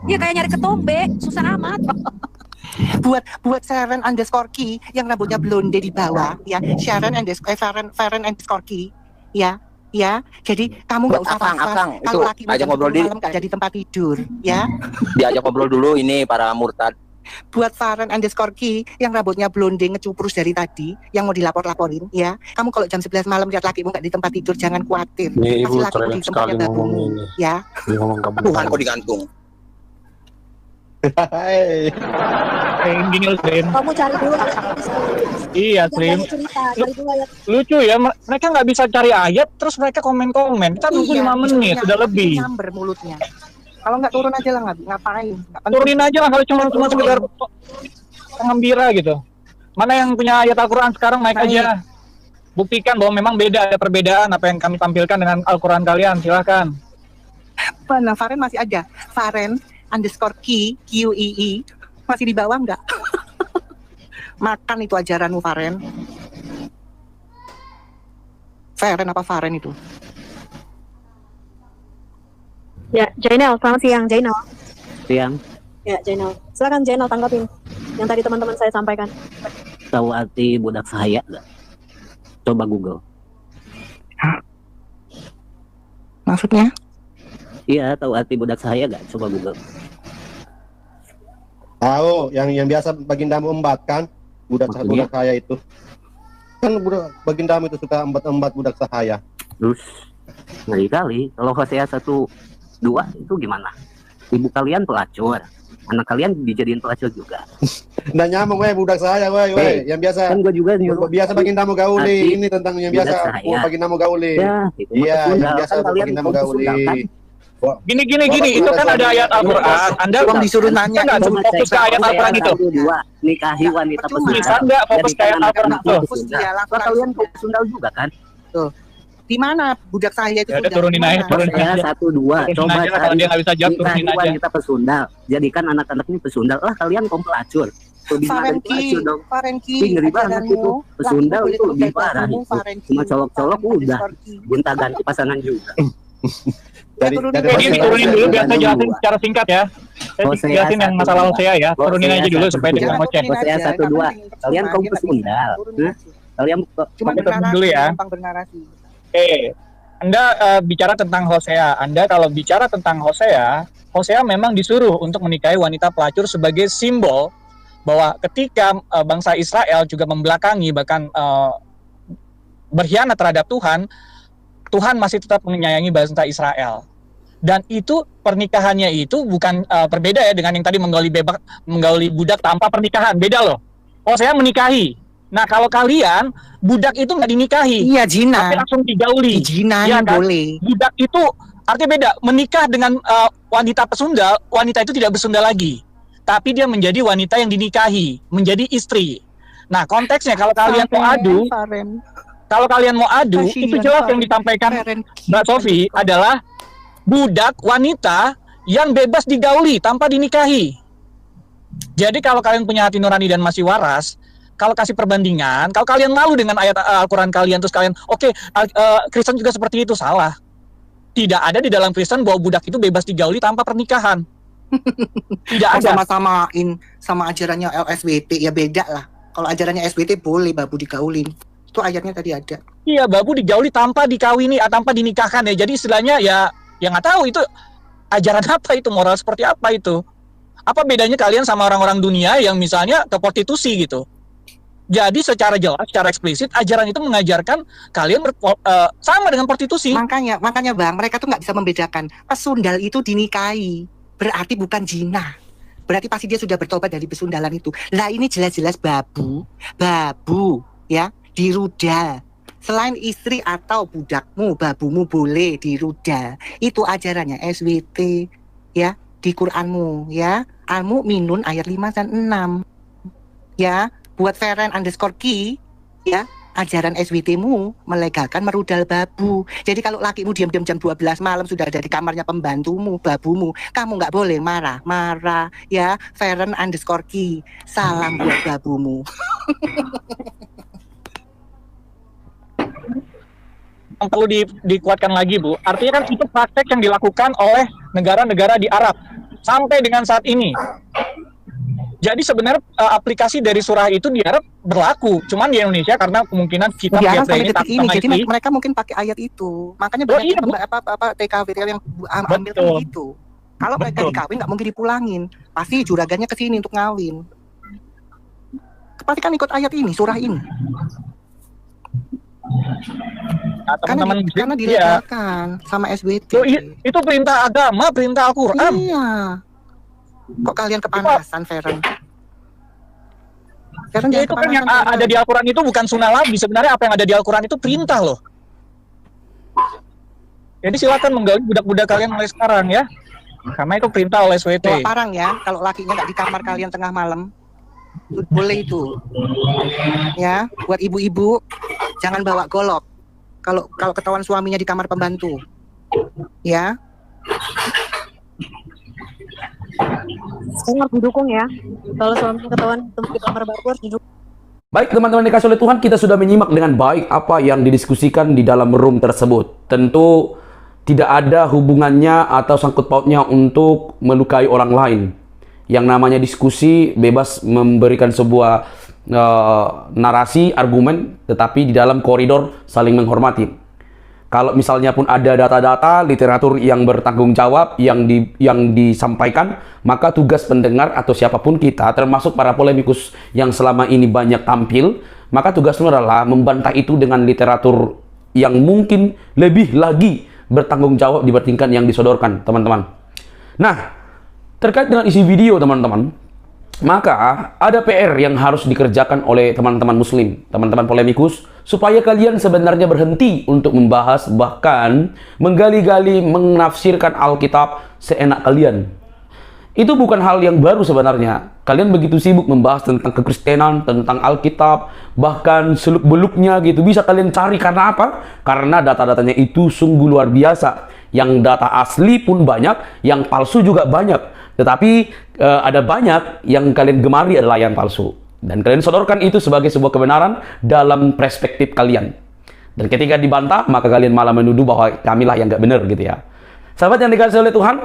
Iya kayak nyari ketombe, susah amat.
buat Sharon underscore Key yang rambutnya blonde di bawah ya, Sharon underscore Key ya. Ya, jadi kamu nggak usah
Akang,
kalau laki
ajak ngobrol di
malam nggak ada di tempat tidur, ya.
Diajak ngobrol dulu ini para murtad.
Buat Farhan underscore Key yang rambutnya blonde ngecuprus dari tadi, yang mau dilapor-laporin, ya. Kamu kalau jam 11 malam lihat lakimu nggak di tempat tidur, jangan khawatir.
Ini ibu
Kasih lakimu di tempatnya babumu, ya.
Ngomong kamu.
Tuhan kok digantung.
Gini Slim.
Kamu cari dulu.
Iya Slim. Lucu ya, mereka nggak bisa cari ayat, terus mereka komen-komen. Kita nunggu 5 menit, sudah lebih.
Nyamber mulutnya. Kalau nggak turun aja lah, ngapain?
Turunin aja lah kalau cuma sekedar pengembira gitu. Mana yang punya ayat Al-Quran sekarang naik aja. Buktikan bahwa memang beda, ada perbedaan apa yang kami tampilkan dengan Al-Quran kalian, silahkan.
Nah, Faren masih ada. Faren underscore Key, QEE, masih di bawah nggak? Makan itu ajaranmu, Faren. Faren apa Faren itu?
Ya, Jainal, selamat siang, Jainal.
Siang,
Ya, Jainal. Silakan Jainal tanggapin yang tadi teman-teman saya sampaikan.
tahu arti budak sahaya nggak? Coba Google.
Maksudnya?
Iya, tahu arti budak sahaya nggak? Coba Google.
Tahu, yang biasa bagindamu embat kan? Budak sahaya itu. Kan budak bagindamu itu suka embat budak sahaya.
Terus ngeri kali. Kalau Hosea 1:2 itu gimana? Ibu kalian pelacur, anak kalian dijadiin pelacur juga.
Nah nyamuk budak sahaya yang biasa.
Kan gue juga nyuruh.
Biasa bagindamu gauli. Ini tentang yang biasa bagindamu gauli.
Ya,
iya, yang biasa
kan
bagindamu gauli.
Gini, itu kan ada ayat Al-Quran. Anda
Bang disuruh nanya,
nggak fokus ke ayat Al-Quran itu.
Nikahi wanita pesundal.
Bisa nggak fokus ke ayat Al-Quran itu?
Kalian pesundal juga kan?
Tuh. Di mana budak saya itu?
Ya udah turunin aja, turunin aja.
1:2. Coba
aja lah, kalau dia nggak bisa jawab, turunin aja.
Wanita pesundal. Jadikan anak-anak ini pesundal. Lah kalian kaum pelacur. Lebih dari pelacur dong. Ngeri banget itu. Pesundal itu lebih parah. Cuma colok-colok udah. Gonta ganti pasangan juga.
Ini turunin dulu biar saya jelasin secara singkat ya. Saya jelasin yang masalah Hosea ya. Turunin aja dulu supaya dia nggak ngoceh.
Hosea 1:2. Kalian kaum pesundal. Kalian
cuma
dulu ya. Anda bicara tentang Hosea. Anda kalau bicara tentang Hosea memang disuruh untuk menikahi wanita pelacur sebagai simbol bahwa ketika bangsa Israel juga membelakangi bahkan berkhianat terhadap Tuhan masih tetap menyayangi bangsa Israel. Dan itu pernikahannya itu bukan berbeda ya dengan yang tadi menggauli budak tanpa pernikahan. Beda loh. Hosea menikahi. Nah kalau kalian budak itu nggak dinikahi,
iya zina,
tapi langsung digauli.
Zina
ya, kan?
Boleh.
Budak itu artinya beda. Menikah dengan wanita pesundal, wanita itu tidak bersundal lagi, tapi dia menjadi wanita yang dinikahi, menjadi istri. Nah konteksnya kalau kalian mau adu, itu jelas yang disampaikan Mbak Sofi adalah budak wanita yang bebas digauli tanpa dinikahi. Jadi kalau kalian punya hati nurani dan masih waras, kalau kasih perbandingan, kalau kalian malu dengan ayat Al-Quran kalian, terus kalian, Kristen juga seperti itu, salah. Tidak ada di dalam Kristen bahwa budak itu bebas digauli tanpa pernikahan. Tidak ada.
Sama-samain sama ajarannya LSBT, ya beda lah. Kalau ajarannya SBT boleh babu digaulin. Itu ayatnya tadi ada.
Iya, babu digauli tanpa dikawini, tanpa dinikahkan ya. Jadi istilahnya ya nggak tahu itu ajaran apa itu, moral seperti apa itu. Apa bedanya kalian sama orang-orang dunia yang misalnya ke prostitusi gitu. Jadi secara jelas, secara eksplisit, ajaran itu mengajarkan kalian sama dengan prostitusi.
Makanya Bang, mereka tuh nggak bisa membedakan. Pesundal itu dinikahi, berarti bukan zina. Berarti pasti dia sudah bertobat dari pesundalan itu. Lah ini jelas-jelas babu, ya, dirudal. Selain istri atau budakmu, babumu boleh dirudal. Itu ajarannya SWT, ya, di Quranmu, ya. Al-Mu'minun ayat 5 dan 6, ya. Buat Feren underscore Key, ya, ajaran SWT-mu melegalkan merudal babu. Jadi kalau lakimu diam-diam jam 12 malam sudah ada di kamarnya pembantumu, babumu, kamu nggak boleh marah, ya. Feren underscore Key, salam buat babumu.
Yang perlu dikuatkan lagi, Bu, artinya kan itu praktek yang dilakukan oleh negara-negara di Arab sampai dengan saat ini. Jadi sebenarnya aplikasi dari surah itu di Arab berlaku, cuman di Indonesia karena kemungkinan kita
Di Arab
biasa
sampai
ini
detik ini, jadi mereka mungkin pakai ayat itu. Makanya banyak TKW yang ambil kan gitu. Kalau mereka dikawin nggak mungkin dipulangin, pasti juragannya ke sini untuk ngawin. Pasti kan ikut ayat ini, surah ini.
Nah, teman-teman
karena dilegalkan sama SWT.
Itu perintah agama, perintah Al-Quran.
Iya. Kok kalian kepanasan, Feren? Feren
Ya itu kan yang ada di Al-Quran itu bukan sunnah lagi. Sebenarnya apa yang ada di Al-Quran itu perintah loh. Jadi silakan menggali budak-budak kalian mulai sekarang ya. Karena itu perintah oleh SWT.
Bawa parang ya, kalau lakinya nggak di kamar kalian tengah malam, boleh itu. Ya, buat ibu-ibu jangan bawa golok. Kalau ketahuan suaminya di kamar pembantu, ya.
Saya harus didukung ya. Kalau suaminya ketahuan di kamar baru harus didukung.
Baik teman-teman dikasih oleh Tuhan, kita sudah menyimak dengan baik apa yang didiskusikan di dalam room tersebut. Tentu tidak ada hubungannya atau sangkut pautnya untuk melukai orang lain. Yang namanya diskusi bebas memberikan sebuah narasi, argumen, tetapi di dalam koridor saling menghormati. Kalau misalnya pun ada data-data, literatur yang bertanggung jawab, yang disampaikan, maka tugas pendengar atau siapapun kita, termasuk para polemikus yang selama ini banyak tampil, maka tugasnya adalah membantah itu dengan literatur yang mungkin lebih lagi bertanggung jawab dibandingkan yang disodorkan, teman-teman. Nah, terkait dengan isi video, teman-teman, maka ada PR yang harus dikerjakan oleh teman-teman muslim, teman-teman polemikus, supaya kalian sebenarnya berhenti untuk membahas, bahkan menggali-gali, menafsirkan Alkitab seenak kalian. Itu bukan hal yang baru sebenarnya. Kalian begitu sibuk membahas tentang kekristenan, tentang Alkitab, bahkan seluk-beluknya gitu. Bisa kalian cari karena apa? Karena data-datanya itu sungguh luar biasa. Yang data asli pun banyak, yang palsu juga banyak. Tetapi ada banyak yang kalian gemari adalah yang palsu. Dan kalian sodorkan itu sebagai sebuah kebenaran dalam perspektif kalian. Dan ketika dibantah, maka kalian malah menuduh bahwa kamilah yang nggak benar gitu ya. Sahabat yang dikasihi oleh Tuhan,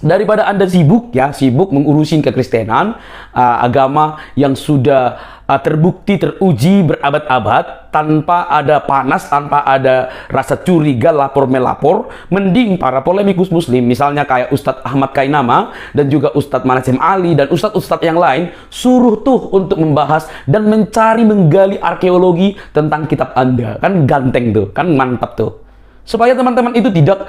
daripada Anda sibuk mengurusin kekristenan, agama yang sudah terbukti, teruji berabad-abad, tanpa ada panas, tanpa ada rasa curiga, lapor-melapor, mending para polemikus muslim, misalnya kayak Ustadz Ahmad Kainama, dan juga Ustadz Manasim Ali, dan Ustadz-Ustadz yang lain, suruh tuh untuk membahas dan mencari, menggali arkeologi tentang kitab Anda. Kan ganteng tuh, kan mantap tuh. Supaya teman-teman itu tidak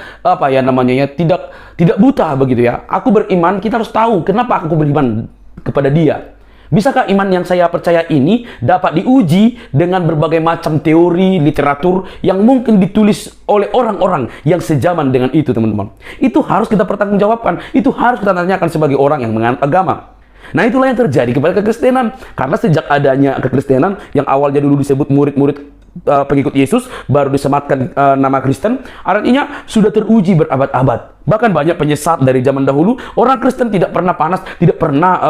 tidak buta begitu ya. Aku beriman, kita harus tahu kenapa aku beriman kepada dia. Bisakah iman yang saya percaya ini dapat diuji dengan berbagai macam teori, literatur yang mungkin ditulis oleh orang-orang yang sejaman dengan itu, teman-teman. Itu harus kita pertanggungjawabkan. Itu harus kita tanyakan sebagai orang yang menganut agama. Nah, itulah yang terjadi kepada kekristenan. Karena sejak adanya kekristenan yang awalnya dulu disebut murid-murid pengikut Yesus, baru disematkan nama Kristen, artinya sudah teruji berabad-abad. Bahkan banyak penyesat dari zaman dahulu, orang Kristen tidak pernah panas, tidak pernah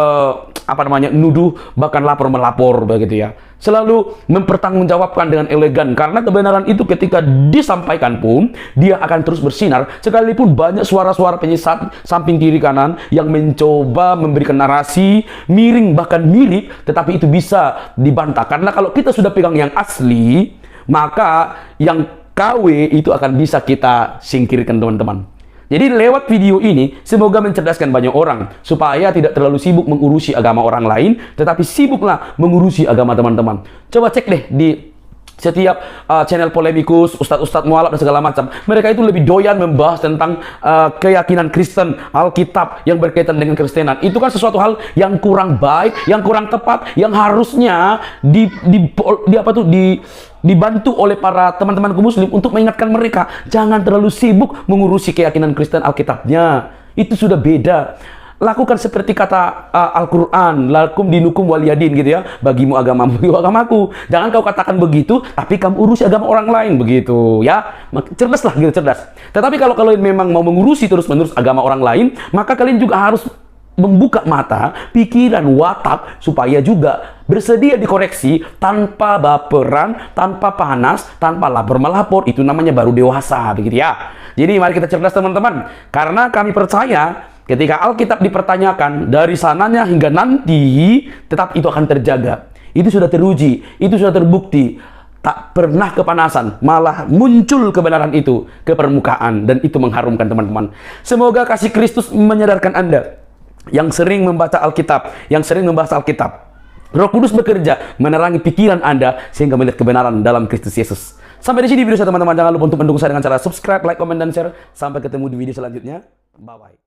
nuduh, bahkan lapor-melapor begitu ya. Selalu mempertanggungjawabkan dengan elegan, karena kebenaran itu ketika disampaikan pun dia akan terus bersinar, sekalipun banyak suara-suara penyesat samping kiri kanan yang mencoba memberikan narasi miring bahkan mirip, tetapi itu bisa dibantah. Karena kalau kita sudah pegang yang asli, maka yang KW itu akan bisa kita singkirkan, teman-teman. Jadi lewat video ini, semoga mencerdaskan banyak orang, supaya tidak terlalu sibuk mengurusi agama orang lain, tetapi sibuklah mengurusi agama teman-teman. Coba cek deh di setiap channel polemikus, ustadz-ustadz mualaf dan segala macam. Mereka itu lebih doyan membahas tentang keyakinan Kristen, Alkitab yang berkaitan dengan Kristenan. Itu kan sesuatu hal yang kurang baik, yang kurang tepat, yang harusnya dibantu oleh para teman-temanku muslim untuk mengingatkan mereka jangan terlalu sibuk mengurusi keyakinan Kristen Alkitabnya. Itu sudah beda. Lakukan seperti kata Al-Quran, lakum dinukum waliyadin gitu ya, bagimu agamamu, bagimu agamaku. Jangan kau katakan begitu tapi kamu urusi agama orang lain begitu ya. Cerdas lah gitu, cerdas. Tetapi kalau kalian memang mau mengurusi terus-menerus agama orang lain, maka kalian juga harus membuka mata, pikiran, watak, supaya juga bersedia dikoreksi tanpa baperan, tanpa panas, tanpa lapor-melapor. Itu namanya baru dewasa begitu ya. Jadi mari kita cerdas, teman-teman, karena kami percaya ketika Alkitab dipertanyakan, dari sananya hingga nanti, tetap itu akan terjaga. Itu sudah teruji, itu sudah terbukti. Tak pernah kepanasan, malah muncul kebenaran itu ke permukaan, dan itu mengharumkan teman-teman. Semoga kasih Kristus menyadarkan Anda yang sering membaca Alkitab, yang sering membahas Alkitab. Roh Kudus bekerja menerangi pikiran Anda sehingga melihat kebenaran dalam Kristus Yesus. Sampai di sini video saya teman-teman. Jangan lupa untuk mendukung saya dengan cara subscribe, like, komen, dan share. Sampai ketemu di video selanjutnya. Bye-bye.